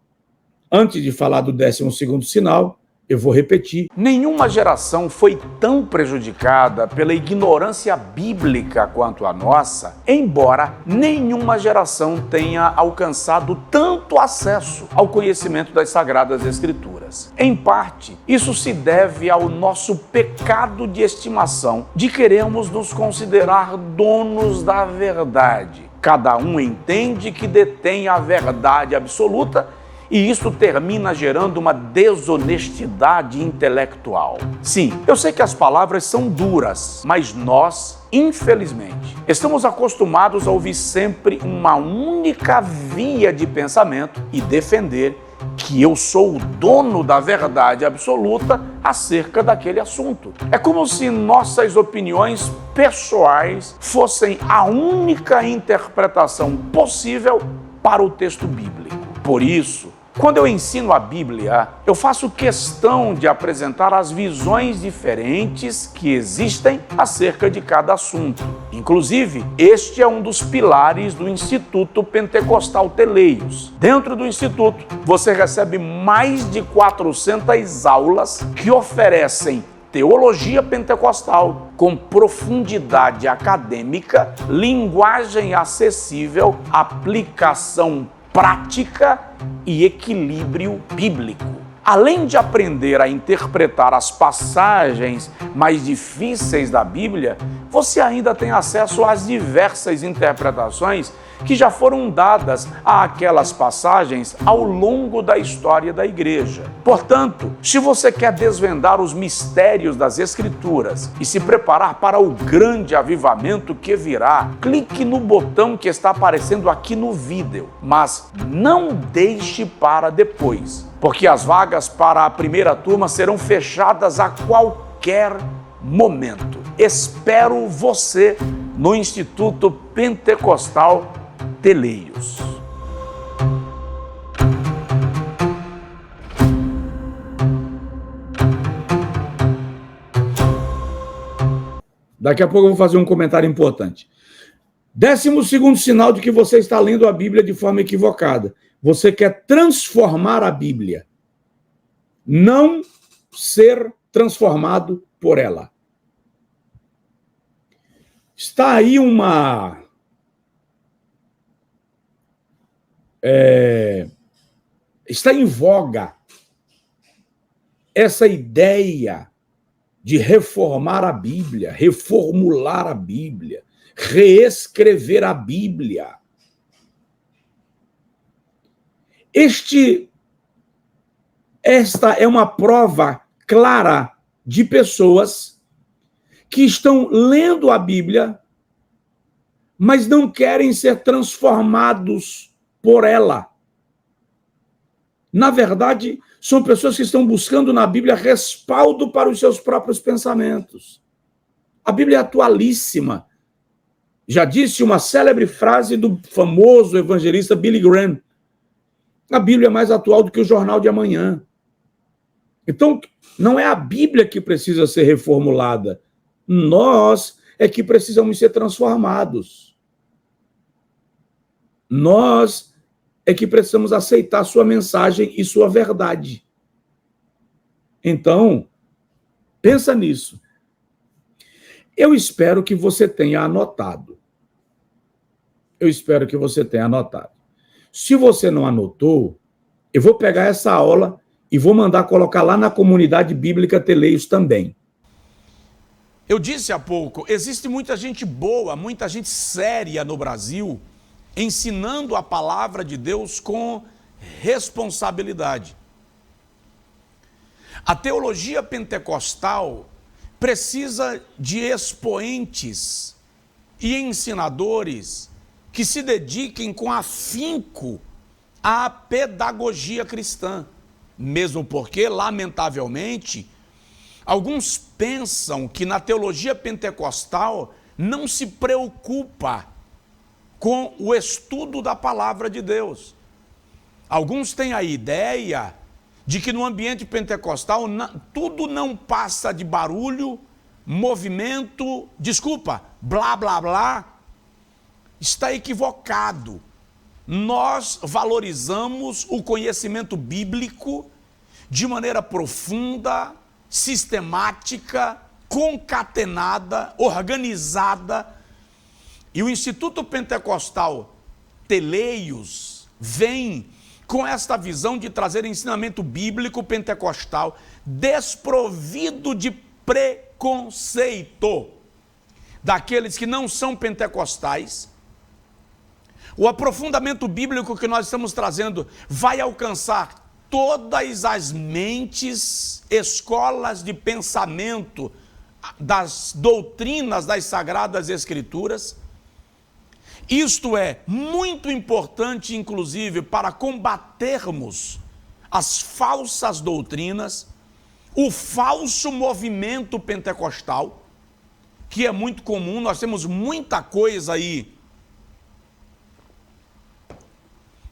Antes de falar do 12º sinal, Eu vou repetir. Nenhuma geração foi tão prejudicada pela ignorância bíblica quanto a nossa, embora nenhuma geração tenha alcançado tanto acesso ao conhecimento das Sagradas Escrituras. Em parte, isso se deve ao nosso pecado de estimação de querermos nos considerar donos da verdade. Cada um entende que detém a verdade absoluta e isso termina gerando uma desonestidade intelectual. Sim, eu sei que as palavras são duras, mas nós, infelizmente, estamos acostumados a ouvir sempre uma única via de pensamento e defender que eu sou o dono da verdade absoluta acerca daquele assunto. É como se nossas opiniões pessoais fossem a única interpretação possível para o texto bíblico. Por isso, quando eu ensino a Bíblia, eu faço questão de apresentar as visões diferentes que existem acerca de cada assunto. Inclusive, este é um dos pilares do Instituto Pentecostal Teleios. Dentro do Instituto, você recebe mais de 400 aulas que oferecem teologia pentecostal com profundidade acadêmica, linguagem acessível, aplicação prática e equilíbrio bíblico. Além de aprender a interpretar as passagens mais difíceis da Bíblia, você ainda tem acesso às diversas interpretações que já foram dadas àquelas passagens ao longo da história da igreja. Portanto, se você quer desvendar os mistérios das Escrituras e se preparar para o grande avivamento que virá, clique no botão que está aparecendo aqui no vídeo, mas não deixe para depois, porque as vagas para a primeira turma serão fechadas a qualquer momento. Espero você no Instituto Pentecostal Teleios. Daqui a pouco eu vou fazer um comentário importante. 12º sinal de que você está lendo a Bíblia de forma equivocada. Você quer transformar a Bíblia, não ser transformado por ela. Está aí está em voga essa ideia de reformar a Bíblia, reformular a Bíblia, reescrever a Bíblia. Esta é uma prova clara de pessoas que estão lendo a Bíblia, mas não querem ser transformados por ela. Na verdade, são pessoas que estão buscando na Bíblia respaldo para os seus próprios pensamentos. A Bíblia é atualíssima. Já disse uma célebre frase do famoso evangelista Billy Graham: a Bíblia é mais atual do que o jornal de amanhã. Então, não é a Bíblia que precisa ser reformulada. Nós é que precisamos ser transformados. Nós é que precisamos aceitar sua mensagem e sua verdade. Então, pensa nisso. Eu espero que você tenha anotado. Se você não anotou, eu vou pegar essa aula e vou mandar colocar lá na comunidade bíblica Teleios também. Eu disse há pouco, existe muita gente boa, muita gente séria no Brasil, ensinando a palavra de Deus com responsabilidade. A teologia pentecostal precisa de expoentes e ensinadores que se dediquem com afinco à pedagogia cristã, mesmo porque, lamentavelmente, alguns pensam que na teologia pentecostal não se preocupa com o estudo da palavra de Deus. Alguns têm a ideia de que no ambiente pentecostal tudo não passa de barulho, movimento, blá, blá, blá. Está equivocado. Nós valorizamos o conhecimento bíblico de maneira profunda, sistemática, concatenada, organizada. E o Instituto Pentecostal Teleios vem com esta visão de trazer ensinamento bíblico pentecostal desprovido de preconceito daqueles que não são pentecostais. O aprofundamento bíblico que nós estamos trazendo vai alcançar todas as mentes, escolas de pensamento das doutrinas das Sagradas Escrituras. Isto é muito importante, inclusive, para combatermos as falsas doutrinas, o falso movimento pentecostal, que é muito comum. Nós temos muita coisa aí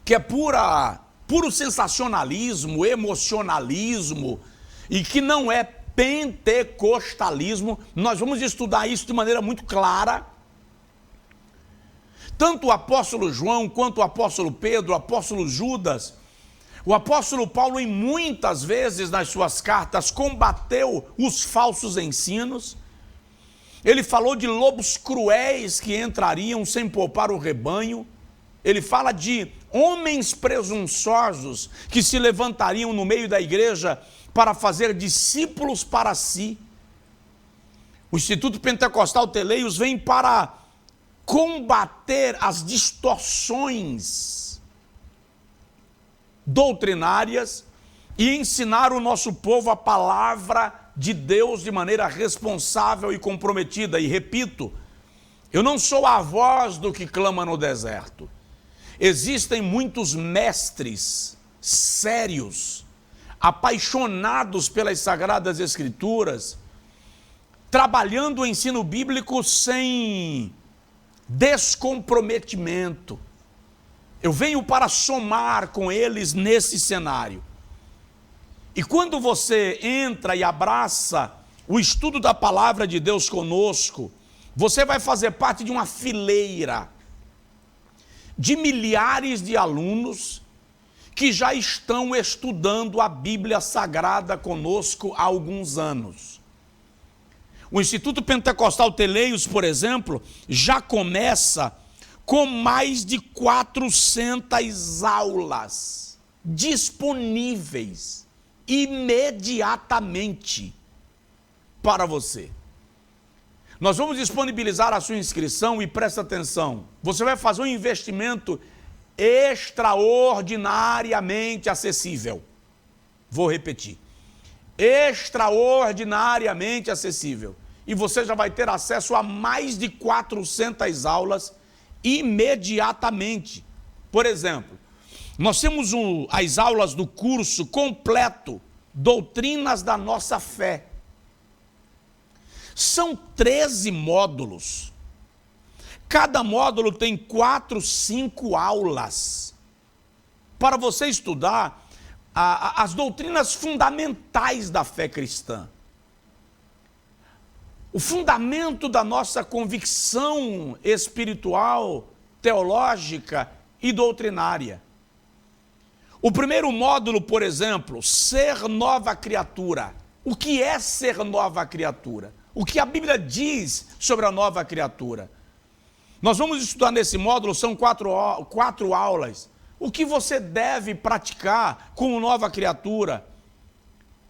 que é puro sensacionalismo, emocionalismo, e que não é pentecostalismo. Nós vamos estudar isso de maneira muito clara. Tanto o apóstolo João, quanto o apóstolo Pedro, o apóstolo Judas, o apóstolo Paulo, em muitas vezes nas suas cartas, combateu os falsos ensinos. Ele falou de lobos cruéis que entrariam sem poupar o rebanho. Ele fala de homens presunçosos que se levantariam no meio da igreja para fazer discípulos para si. O Instituto Pentecostal Teleios vem para combater as distorções doutrinárias e ensinar o nosso povo a palavra de Deus de maneira responsável e comprometida. E repito, eu não sou a voz do que clama no deserto. Existem muitos mestres sérios, apaixonados pelas Sagradas Escrituras, trabalhando o ensino bíblico sem descomprometimento. Eu venho para somar com eles nesse cenário. E quando você entra e abraça o estudo da palavra de Deus conosco, você vai fazer parte de uma fileira de milhares de alunos que já estão estudando a Bíblia Sagrada conosco há alguns anos. O Instituto Pentecostal Teleios, por exemplo, já começa com mais de 400 aulas disponíveis imediatamente para você. Nós vamos disponibilizar a sua inscrição e presta atenção, você vai fazer um investimento extraordinariamente acessível. Vou repetir, extraordinariamente acessível. E você já vai ter acesso a mais de 400 aulas imediatamente. Por exemplo, nós temos as aulas do curso completo, Doutrinas da Nossa Fé. São 13 módulos. Cada módulo tem 4, 5 aulas para você estudar as doutrinas fundamentais da fé cristã. O fundamento da nossa convicção espiritual, teológica e doutrinária. O primeiro módulo, por exemplo, ser nova criatura. O que é ser nova criatura? O que a Bíblia diz sobre a nova criatura? Nós vamos estudar nesse módulo, são 4 aulas. O que você deve praticar como nova criatura?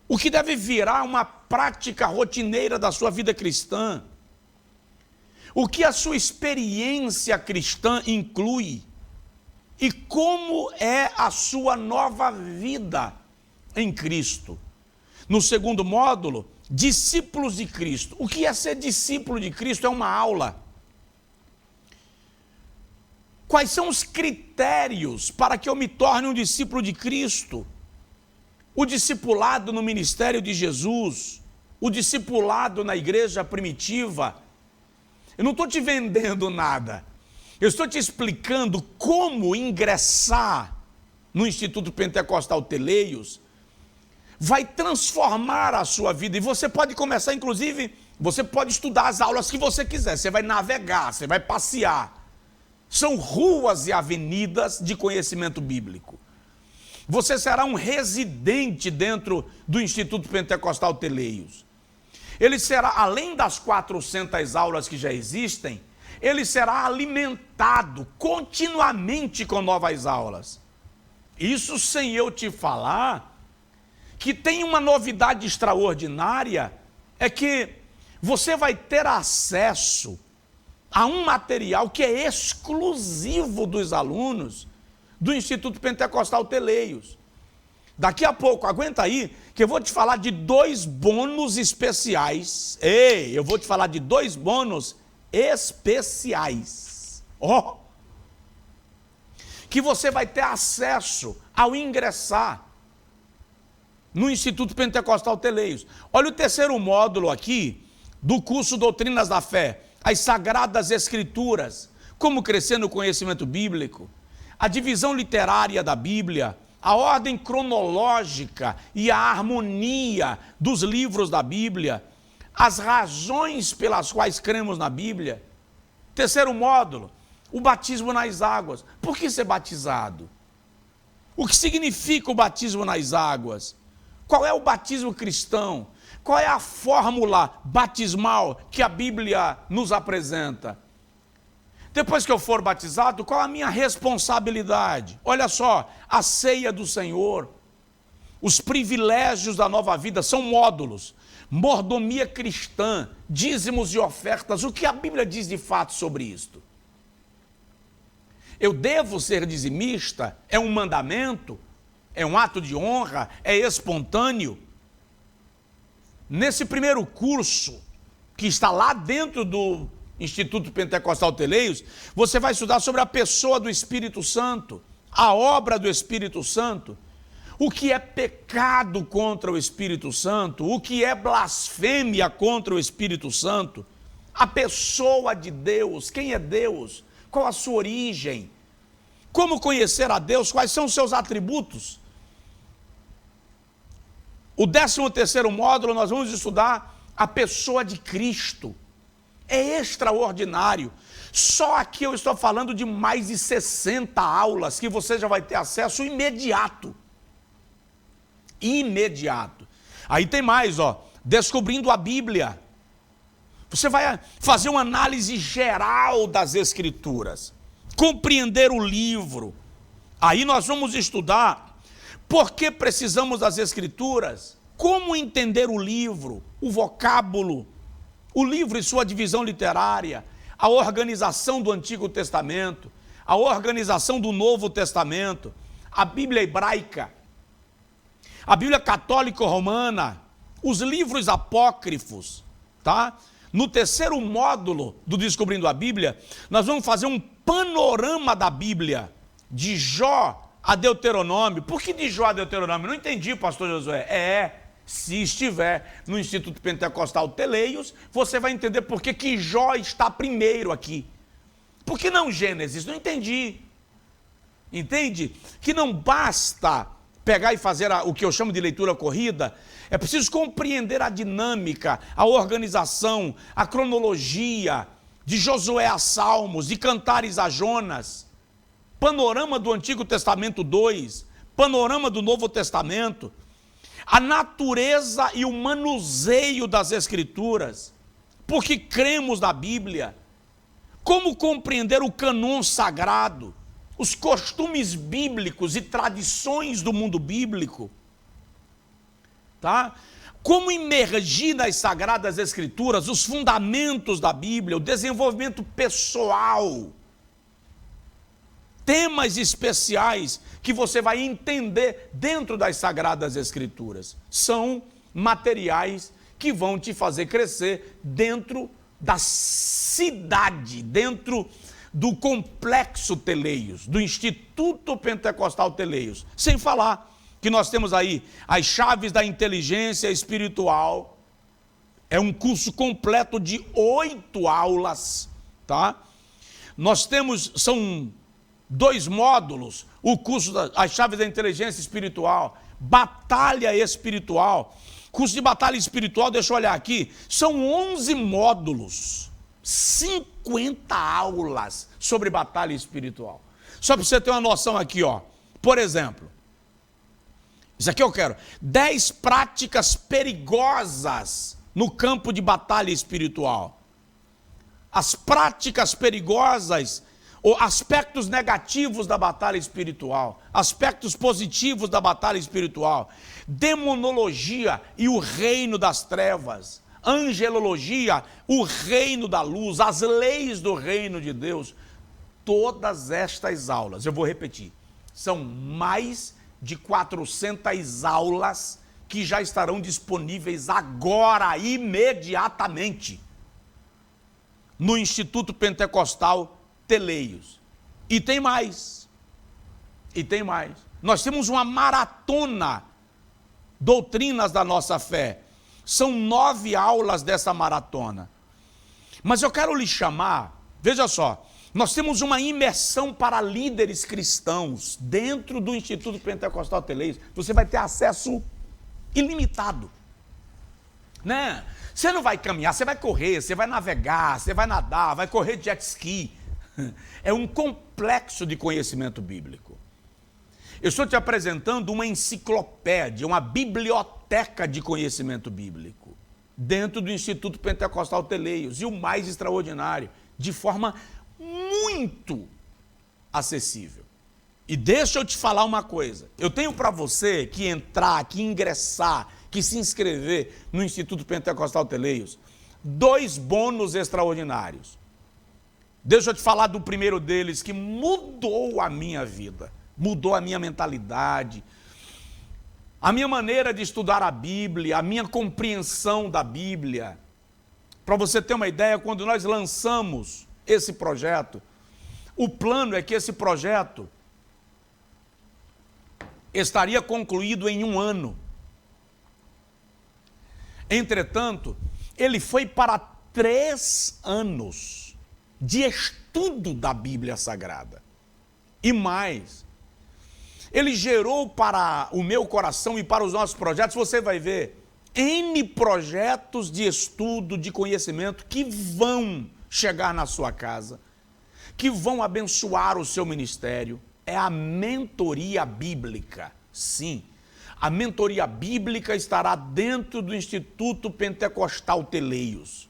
O que deve virar uma prática rotineira da sua vida cristã? O que a sua experiência cristã inclui? E como é a sua nova vida em Cristo? No segundo módulo, discípulos de Cristo. O que é ser discípulo de Cristo? É uma aula. Quais são os critérios para que eu me torne um discípulo de Cristo? O discipulado no ministério de Jesus, o discipulado na igreja primitiva. Eu não estou te vendendo nada. Eu estou te explicando como ingressar no Instituto Pentecostal Teleios vai transformar a sua vida. E você pode começar, inclusive, você pode estudar as aulas que você quiser. Você vai navegar, você vai passear. São ruas e avenidas de conhecimento bíblico. Você será um residente dentro do Instituto Pentecostal Teleios. Ele será, além das 400 aulas que já existem, ele será alimentado continuamente com novas aulas. Isso sem eu te falar que tem uma novidade extraordinária, é que você vai ter acesso a um material que é exclusivo dos alunos do Instituto Pentecostal Teleios. Daqui a pouco, aguenta aí, que eu vou te falar de 2 bônus especiais. Ei, eu vou te falar de 2 bônus especiais. Ó! Que você vai ter acesso ao ingressar no Instituto Pentecostal Teleios. Olha o 3º módulo aqui do curso Doutrinas da Fé. As Sagradas Escrituras, como crescer no conhecimento bíblico, a divisão literária da Bíblia, a ordem cronológica e a harmonia dos livros da Bíblia, as razões pelas quais cremos na Bíblia. 3º módulo, o batismo nas águas. Por que ser batizado? O que significa o batismo nas águas? Qual é o batismo cristão? Qual é a fórmula batismal que a Bíblia nos apresenta? Depois que eu for batizado, qual a minha responsabilidade? Olha só, a ceia do Senhor, os privilégios da nova vida são módulos. Mordomia cristã, dízimos e ofertas. O que a Bíblia diz de fato sobre isto? Eu devo ser dizimista? É um mandamento? É um ato de honra? É espontâneo? Nesse primeiro curso, que está lá dentro do Instituto Pentecostal Teleios, você vai estudar sobre a pessoa do Espírito Santo, a obra do Espírito Santo, o que é pecado contra o Espírito Santo, o que é blasfêmia contra o Espírito Santo, a pessoa de Deus, quem é Deus, qual a sua origem, como conhecer a Deus, quais são os seus atributos. O 13º módulo nós vamos estudar a pessoa de Cristo. É extraordinário. Só aqui eu estou falando de mais de 60 aulas que você já vai ter acesso imediato. Imediato. Aí tem mais, ó, descobrindo a Bíblia. Você vai fazer uma análise geral das Escrituras, compreender o livro. Aí nós vamos estudar por que precisamos das Escrituras, como entender o livro, o vocábulo, o livro e sua divisão literária, a organização do Antigo Testamento, a organização do Novo Testamento, a Bíblia hebraica, a Bíblia católica romana, os livros apócrifos, tá? No 3º módulo do Descobrindo a Bíblia, nós vamos fazer um panorama da Bíblia, de Jó a Deuteronômio. Por que de Jó a Deuteronômio? Não entendi, pastor Josué. Se estiver no Instituto Pentecostal Teleios, você vai entender por que Jó está primeiro aqui. Por que não Gênesis? Não entendi. Entende? Que não basta pegar e fazer o que eu chamo de leitura corrida, é preciso compreender a dinâmica, a organização, a cronologia, de Josué a Salmos, de Cantares a Jonas, panorama do Antigo Testamento 2, panorama do Novo Testamento, a natureza e o manuseio das Escrituras, porque cremos na Bíblia, como compreender o cânon sagrado, os costumes bíblicos e tradições do mundo bíblico, tá? Como imergir nas Sagradas Escrituras, os fundamentos da Bíblia, o desenvolvimento pessoal, temas especiais que você vai entender dentro das Sagradas Escrituras. São materiais que vão te fazer crescer dentro da cidade, dentro do complexo Teleios, do Instituto Pentecostal Teleios. Sem falar que nós temos aí as chaves da inteligência espiritual. É um curso completo de 8 aulas, tá? Nós temos, são 2 módulos, o curso das chaves da inteligência espiritual, batalha espiritual. Curso de batalha espiritual, deixa eu olhar aqui, são 11 módulos, 50 aulas sobre batalha espiritual. Só para você ter uma noção aqui, ó. Por exemplo, Isso aqui eu quero. 10 práticas perigosas no campo de batalha espiritual. As práticas perigosas, ou aspectos negativos da batalha espiritual, aspectos positivos da batalha espiritual, demonologia e o reino das trevas, angelologia, o reino da luz, as leis do reino de Deus. Todas estas aulas, eu vou repetir, são mais de 400 aulas que já estarão disponíveis agora, imediatamente, no Instituto Pentecostal Teleios. E tem mais. Nós temos uma maratona, doutrinas da nossa fé. São 9 aulas dessa maratona. Mas eu quero lhe chamar, veja só, nós temos uma imersão para líderes cristãos dentro do Instituto Pentecostal Teleios. Você vai ter acesso ilimitado, né? Você não vai caminhar, você vai correr, você vai navegar, você vai nadar, vai correr de jet ski. É um complexo de conhecimento bíblico. Eu estou te apresentando uma enciclopédia, uma biblioteca de conhecimento bíblico dentro do Instituto Pentecostal Teleios. E o mais extraordinário, de forma muito acessível. E deixa eu te falar uma coisa. Eu tenho para você que entrar, que ingressar, que se inscrever no Instituto Pentecostal Teleios, 2 bônus extraordinários. Deixa eu te falar do primeiro deles, que mudou a minha vida, mudou a minha mentalidade, a minha maneira de estudar a Bíblia, a minha compreensão da Bíblia. Para você ter uma ideia, quando nós lançamos esse projeto, o plano é que esse projeto estaria concluído em 1 ano. Entretanto, ele foi para 3 anos de estudo da Bíblia Sagrada. E mais, ele gerou para o meu coração e para os nossos projetos, você vai ver, N projetos de estudo, de conhecimento que vão chegar na sua casa, que vão abençoar o seu ministério. É a mentoria bíblica. Sim, a mentoria bíblica estará dentro do Instituto Pentecostal Teleios.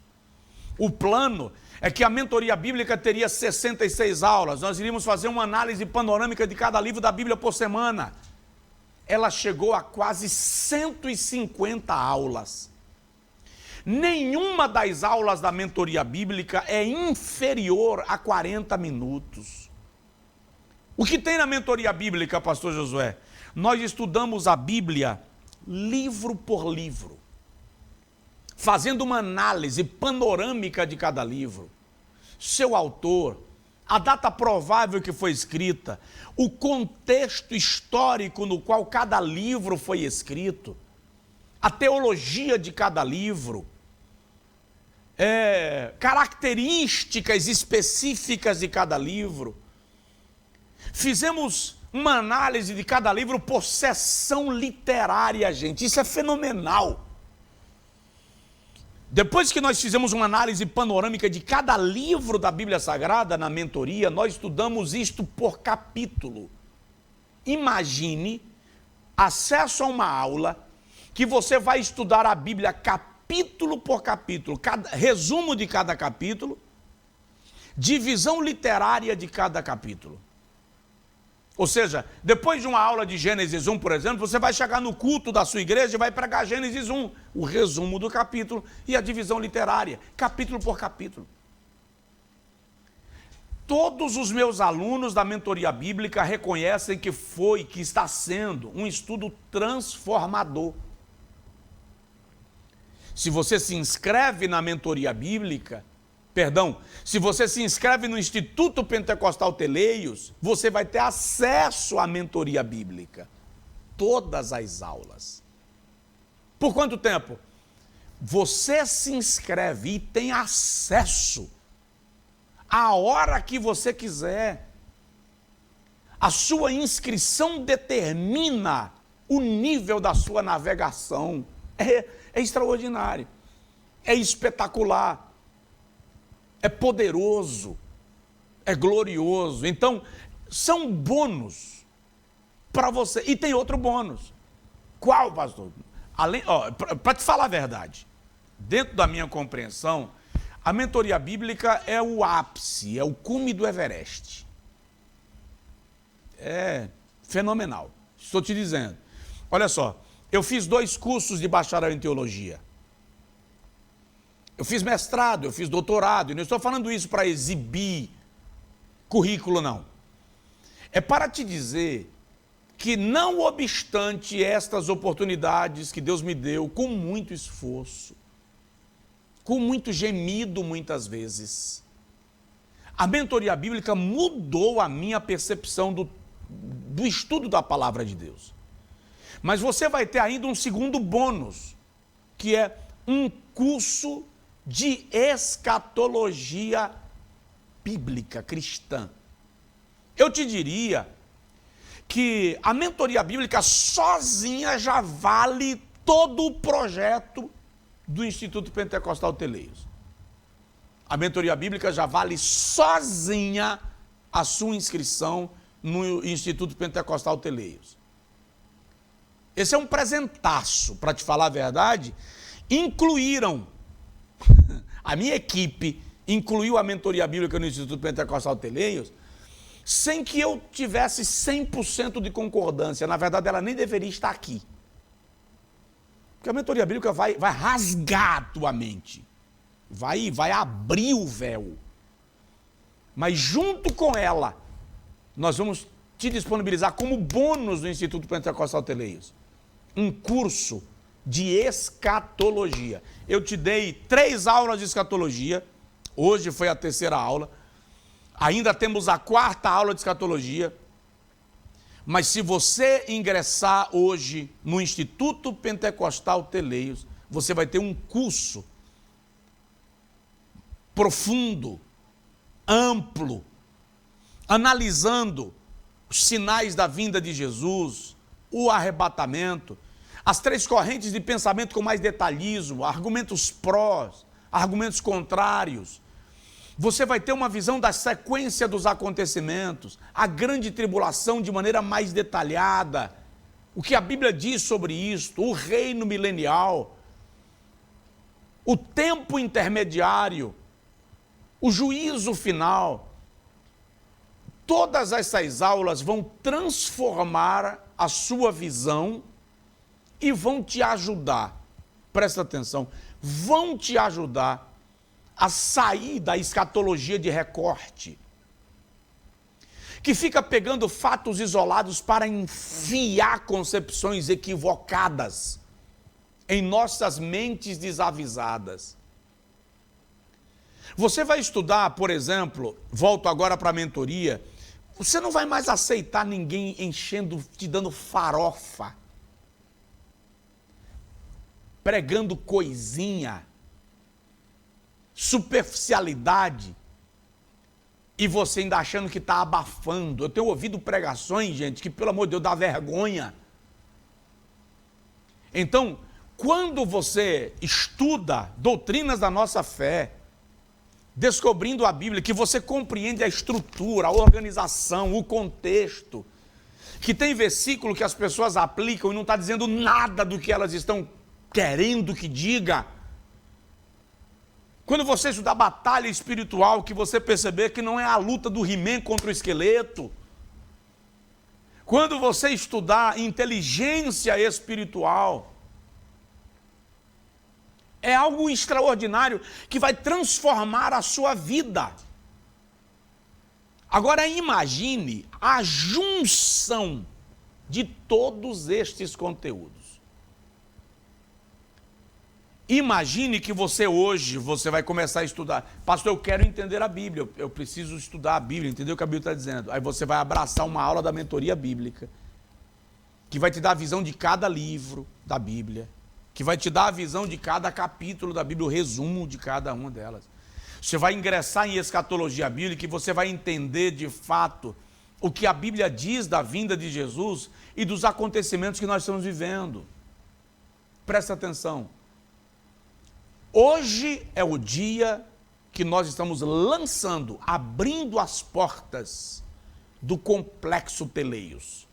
O plano é que a mentoria bíblica teria 66 aulas. Nós iríamos fazer uma análise panorâmica de cada livro da Bíblia por semana. Ela chegou a quase 150 aulas. Nenhuma das aulas da mentoria bíblica é inferior a 40 minutos. O que tem na mentoria bíblica, pastor Josué? Nós estudamos a Bíblia livro por livro, fazendo uma análise panorâmica de cada livro, seu autor, a data provável que foi escrita, o contexto histórico no qual cada livro foi escrito, a teologia de cada livro, características específicas de cada livro. Fizemos uma análise de cada livro por seção literária, gente. Isso é fenomenal. Depois que nós fizemos uma análise panorâmica de cada livro da Bíblia Sagrada na mentoria, nós estudamos isto por capítulo. Imagine acesso a uma aula que você vai estudar a Bíblia capítulo por capítulo, resumo de cada capítulo, divisão literária de cada capítulo. Ou seja, depois de uma aula de Gênesis 1, por exemplo, você vai chegar no culto da sua igreja e vai pregar Gênesis 1, o resumo do capítulo e a divisão literária, capítulo por capítulo. Todos os meus alunos da mentoria bíblica reconhecem que está sendo um estudo transformador. Se você se inscreve na mentoria bíblica, se você se inscreve no Instituto Pentecostal Teleios, você vai ter acesso à mentoria bíblica. Todas as aulas. Por quanto tempo? Você se inscreve e tem acesso a hora que você quiser. A sua inscrição determina o nível da sua navegação. É extraordinário. É espetacular. É poderoso, é glorioso. Então, são bônus para você. E tem outro bônus. Qual, pastor? Para te falar a verdade, dentro da minha compreensão, a mentoria bíblica é o ápice, é o cume do Everest. É fenomenal. Estou te dizendo. Olha só, eu fiz 2 cursos de bacharel em teologia. Eu fiz mestrado, eu fiz doutorado, e não estou falando isso para exibir currículo, não. É para te dizer que, não obstante estas oportunidades que Deus me deu, com muito esforço, com muito gemido muitas vezes, a mentoria bíblica mudou a minha percepção do estudo da palavra de Deus. Mas você vai ter ainda um segundo bônus, que é um curso de escatologia bíblica cristã. Eu te diria que a mentoria bíblica sozinha já vale todo o projeto do Instituto Pentecostal Teleios. A mentoria bíblica já vale sozinha a sua inscrição no Instituto Pentecostal Teleios. Esse é um presentaço, para te falar a verdade. Incluíram, a minha equipe incluiu a mentoria bíblica no Instituto Pentecostal Teleios, sem que eu tivesse 100% de concordância. Na verdade, ela nem deveria estar aqui. Porque a mentoria bíblica vai rasgar a tua mente, vai abrir o véu. Mas junto com ela, nós vamos te disponibilizar como bônus do Instituto Pentecostal Teleios um curso de escatologia. Eu te dei 3 aulas de escatologia, hoje foi a 3ª aula, ainda temos a 4ª aula de escatologia, mas se você ingressar hoje no Instituto Pentecostal Teleios, você vai ter um curso profundo, amplo, analisando os sinais da vinda de Jesus, o arrebatamento, as 3 correntes de pensamento com mais detalhismo, argumentos prós, argumentos contrários. Você vai ter uma visão da sequência dos acontecimentos, a grande tribulação de maneira mais detalhada, o que a Bíblia diz sobre isto, o reino milenial, o tempo intermediário, o juízo final. Todas essas aulas vão transformar a sua visão e vão te ajudar, presta atenção, vão te ajudar a sair da escatologia de recorte, que fica pegando fatos isolados para enfiar concepções equivocadas em nossas mentes desavisadas. Você vai estudar, por exemplo, volto agora para a mentoria, você não vai mais aceitar ninguém enchendo, te dando farofa, pregando coisinha, superficialidade, e você ainda achando que está abafando. Eu tenho ouvido pregações, gente, que pelo amor de Deus dá vergonha. Então, quando você estuda doutrinas da nossa fé, descobrindo a Bíblia, que você compreende a estrutura, a organização, o contexto, que tem versículo que as pessoas aplicam e não está dizendo nada do que elas estão querendo que diga. Quando você estudar batalha espiritual, que você perceber que não é a luta do He-Man contra o esqueleto. Quando você estudar inteligência espiritual, é algo extraordinário que vai transformar a sua vida. Agora imagine a junção de todos estes conteúdos. Imagine que hoje você vai começar a estudar. Pastor, eu quero entender a Bíblia, eu preciso estudar a Bíblia, entender o que a Bíblia está dizendo. Aí você vai abraçar uma aula da mentoria bíblica, que vai te dar a visão de cada livro da Bíblia, que vai te dar a visão de cada capítulo da Bíblia, o resumo de cada uma delas. Você vai ingressar em escatologia bíblica e você vai entender de fato o que a Bíblia diz da vinda de Jesus e dos acontecimentos que nós estamos vivendo. Presta atenção. Hoje é o dia que nós estamos lançando, abrindo as portas do Complexo Teleios.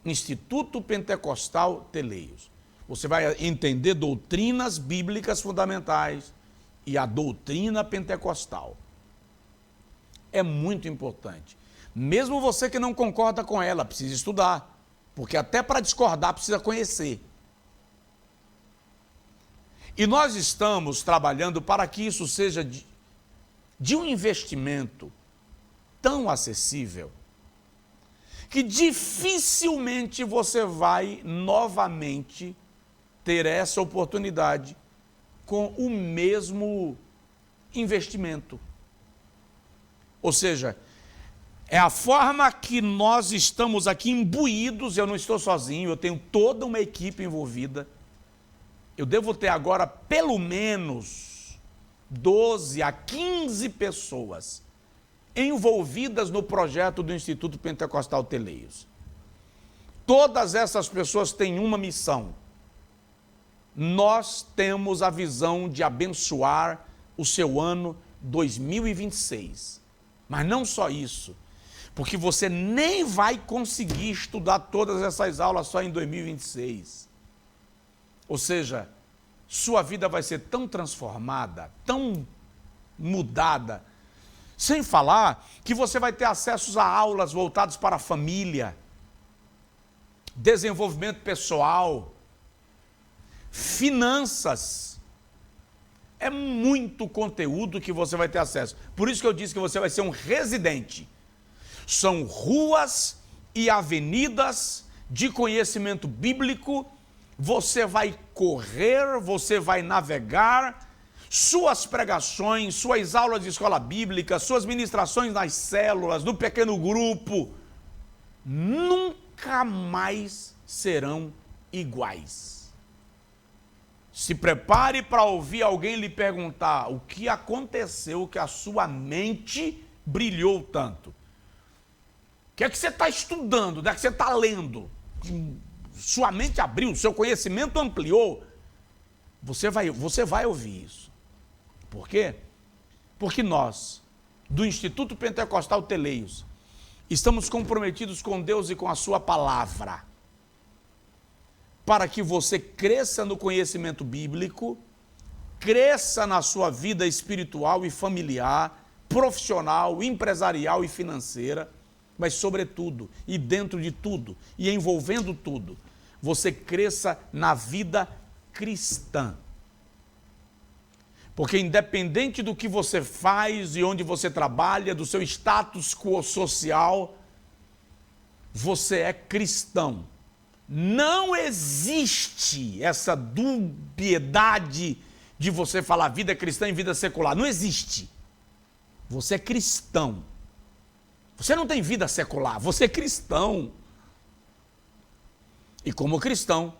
Instituto Pentecostal Teleios. Você vai entender doutrinas bíblicas fundamentais e a doutrina pentecostal. É muito importante. Mesmo você que não concorda com ela, precisa estudar, porque até para discordar precisa conhecer. E nós estamos trabalhando para que isso seja de um investimento tão acessível que dificilmente você vai novamente ter essa oportunidade com o mesmo investimento. Ou seja, é a forma que nós estamos aqui imbuídos, eu não estou sozinho, eu tenho toda uma equipe envolvida. Eu devo ter agora pelo menos 12 a 15 pessoas envolvidas no projeto do Instituto Pentecostal Teleios. Todas essas pessoas têm uma missão. Nós temos a visão de abençoar o seu ano 2026. Mas não só isso, porque você nem vai conseguir estudar todas essas aulas só em 2026. Ou seja, sua vida vai ser tão transformada, tão mudada, sem falar que você vai ter acesso a aulas voltadas para a família, desenvolvimento pessoal, finanças. É muito conteúdo que você vai ter acesso. Por isso que eu disse que você vai ser um residente. São ruas e avenidas de conhecimento bíblico. Você vai correr, você vai navegar. Suas pregações, suas aulas de escola bíblica, suas ministrações nas células, no pequeno grupo, nunca mais serão iguais. Se prepare para ouvir alguém lhe perguntar o que aconteceu que a sua mente brilhou tanto. O que é que você está estudando? O que é que você está lendo? Sua mente abriu, seu conhecimento ampliou. Você vai ouvir isso. Por quê? Porque nós, do Instituto Pentecostal Teleios, estamos comprometidos com Deus e com a sua palavra, para que você cresça no conhecimento bíblico, cresça na sua vida espiritual e familiar, profissional, empresarial e financeira, mas sobretudo, e dentro de tudo, e envolvendo tudo, você cresça na vida cristã. Porque independente do que você faz e onde você trabalha, do seu status quo social, você é cristão. Não existe essa dubiedade de você falar vida cristã e vida secular. Não existe. Você é cristão. Você não tem vida secular, você é cristão. E como cristão,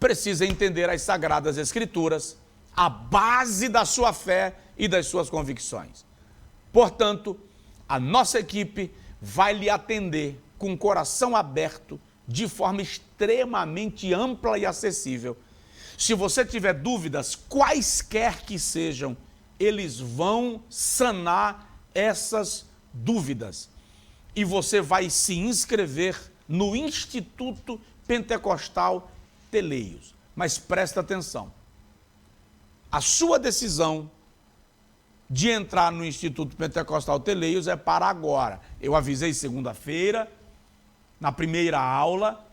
precisa entender as Sagradas Escrituras, a base da sua fé e das suas convicções. Portanto, a nossa equipe vai lhe atender com o coração aberto, de forma extremamente ampla e acessível. Se você tiver dúvidas, quaisquer que sejam, eles vão sanar essas dúvidas. E você vai se inscrever no Instituto Pentecostal Teleios. Mas presta atenção. A sua decisão de entrar no Instituto Pentecostal Teleios é para agora. Eu avisei segunda-feira, na primeira aula,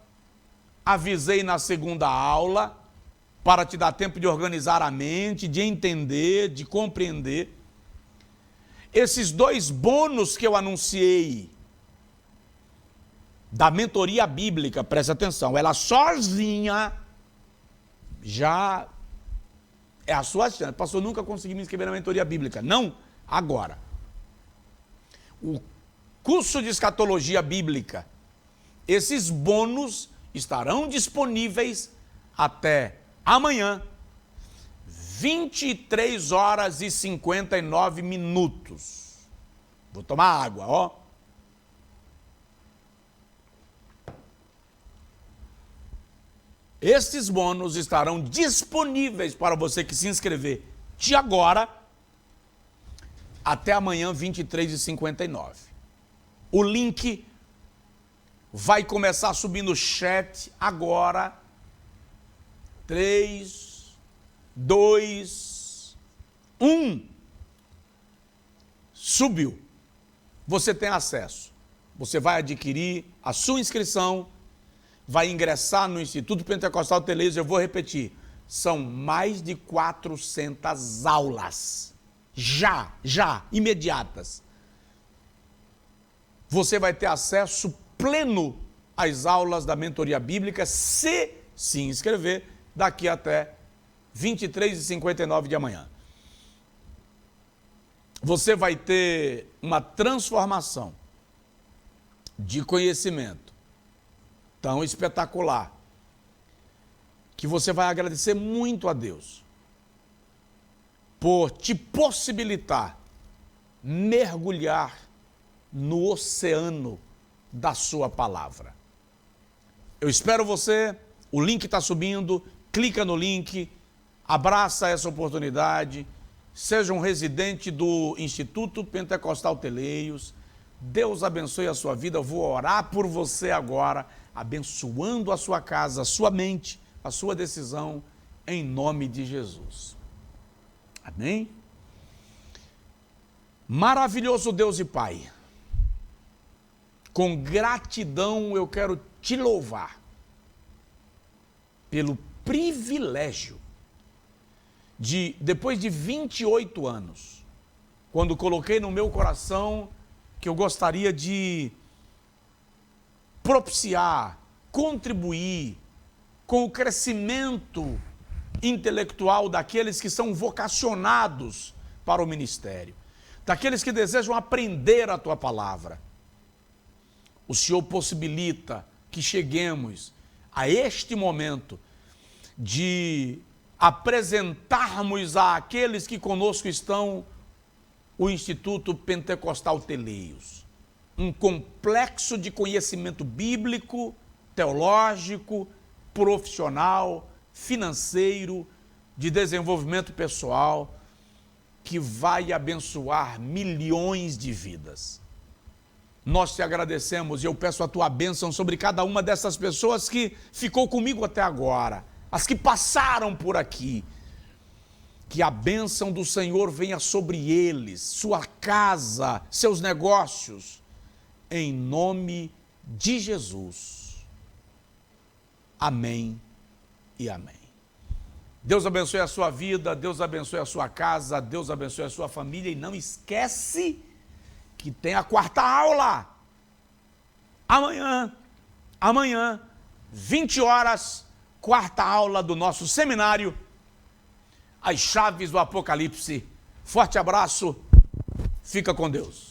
avisei na segunda aula, para te dar tempo de organizar a mente, de entender, de compreender. Esses 2 bônus que eu anunciei, da mentoria bíblica, presta atenção, ela sozinha já é a sua chance. Pastor, nunca consegui me inscrever na mentoria bíblica. Não, agora. O curso de escatologia bíblica, esses bônus estarão disponíveis até amanhã, 23 horas e 59 minutos. Vou tomar água, ó. Estes bônus estarão disponíveis para você que se inscrever de agora até amanhã, 23h59. O link vai começar a subir no chat agora. 3, 2, 1. Subiu. Você tem acesso. Você vai adquirir a sua inscrição, vai ingressar no Instituto Pentecostal Teleios. Eu vou repetir, são mais de 400 aulas. Já, imediatas. Você vai ter acesso pleno às aulas da mentoria bíblica se inscrever daqui até 23h59 de amanhã. Você vai ter uma transformação de conhecimento tão espetacular que você vai agradecer muito a Deus por te possibilitar mergulhar no oceano da sua palavra. Eu espero você, o link está subindo, clica no link, abraça essa oportunidade, seja um residente do Instituto Pentecostal Teleios. Deus abençoe a sua vida. Eu vou orar por você agora, abençoando a sua casa, a sua mente, a sua decisão, em nome de Jesus. Amém? Maravilhoso Deus e Pai, com gratidão eu quero te louvar pelo privilégio de, depois de 28 anos, quando coloquei no meu coração que eu gostaria de propiciar, contribuir com o crescimento intelectual daqueles que são vocacionados para o ministério, daqueles que desejam aprender a tua palavra. O Senhor possibilita que cheguemos a este momento de apresentarmos àqueles que conosco estão o Instituto Pentecostal Teleios, um complexo de conhecimento bíblico, teológico, profissional, financeiro, de desenvolvimento pessoal, que vai abençoar milhões de vidas. Nós te agradecemos e eu peço a tua bênção sobre cada uma dessas pessoas que ficou comigo até agora, as que passaram por aqui. Que a bênção do Senhor venha sobre eles, sua casa, seus negócios, em nome de Jesus. Amém e amém. Deus abençoe a sua vida, Deus abençoe a sua casa, Deus abençoe a sua família. E não esquece que tem a quarta aula. Amanhã, 20 horas, quarta aula do nosso seminário, As Chaves do Apocalipse. Forte abraço, fica com Deus.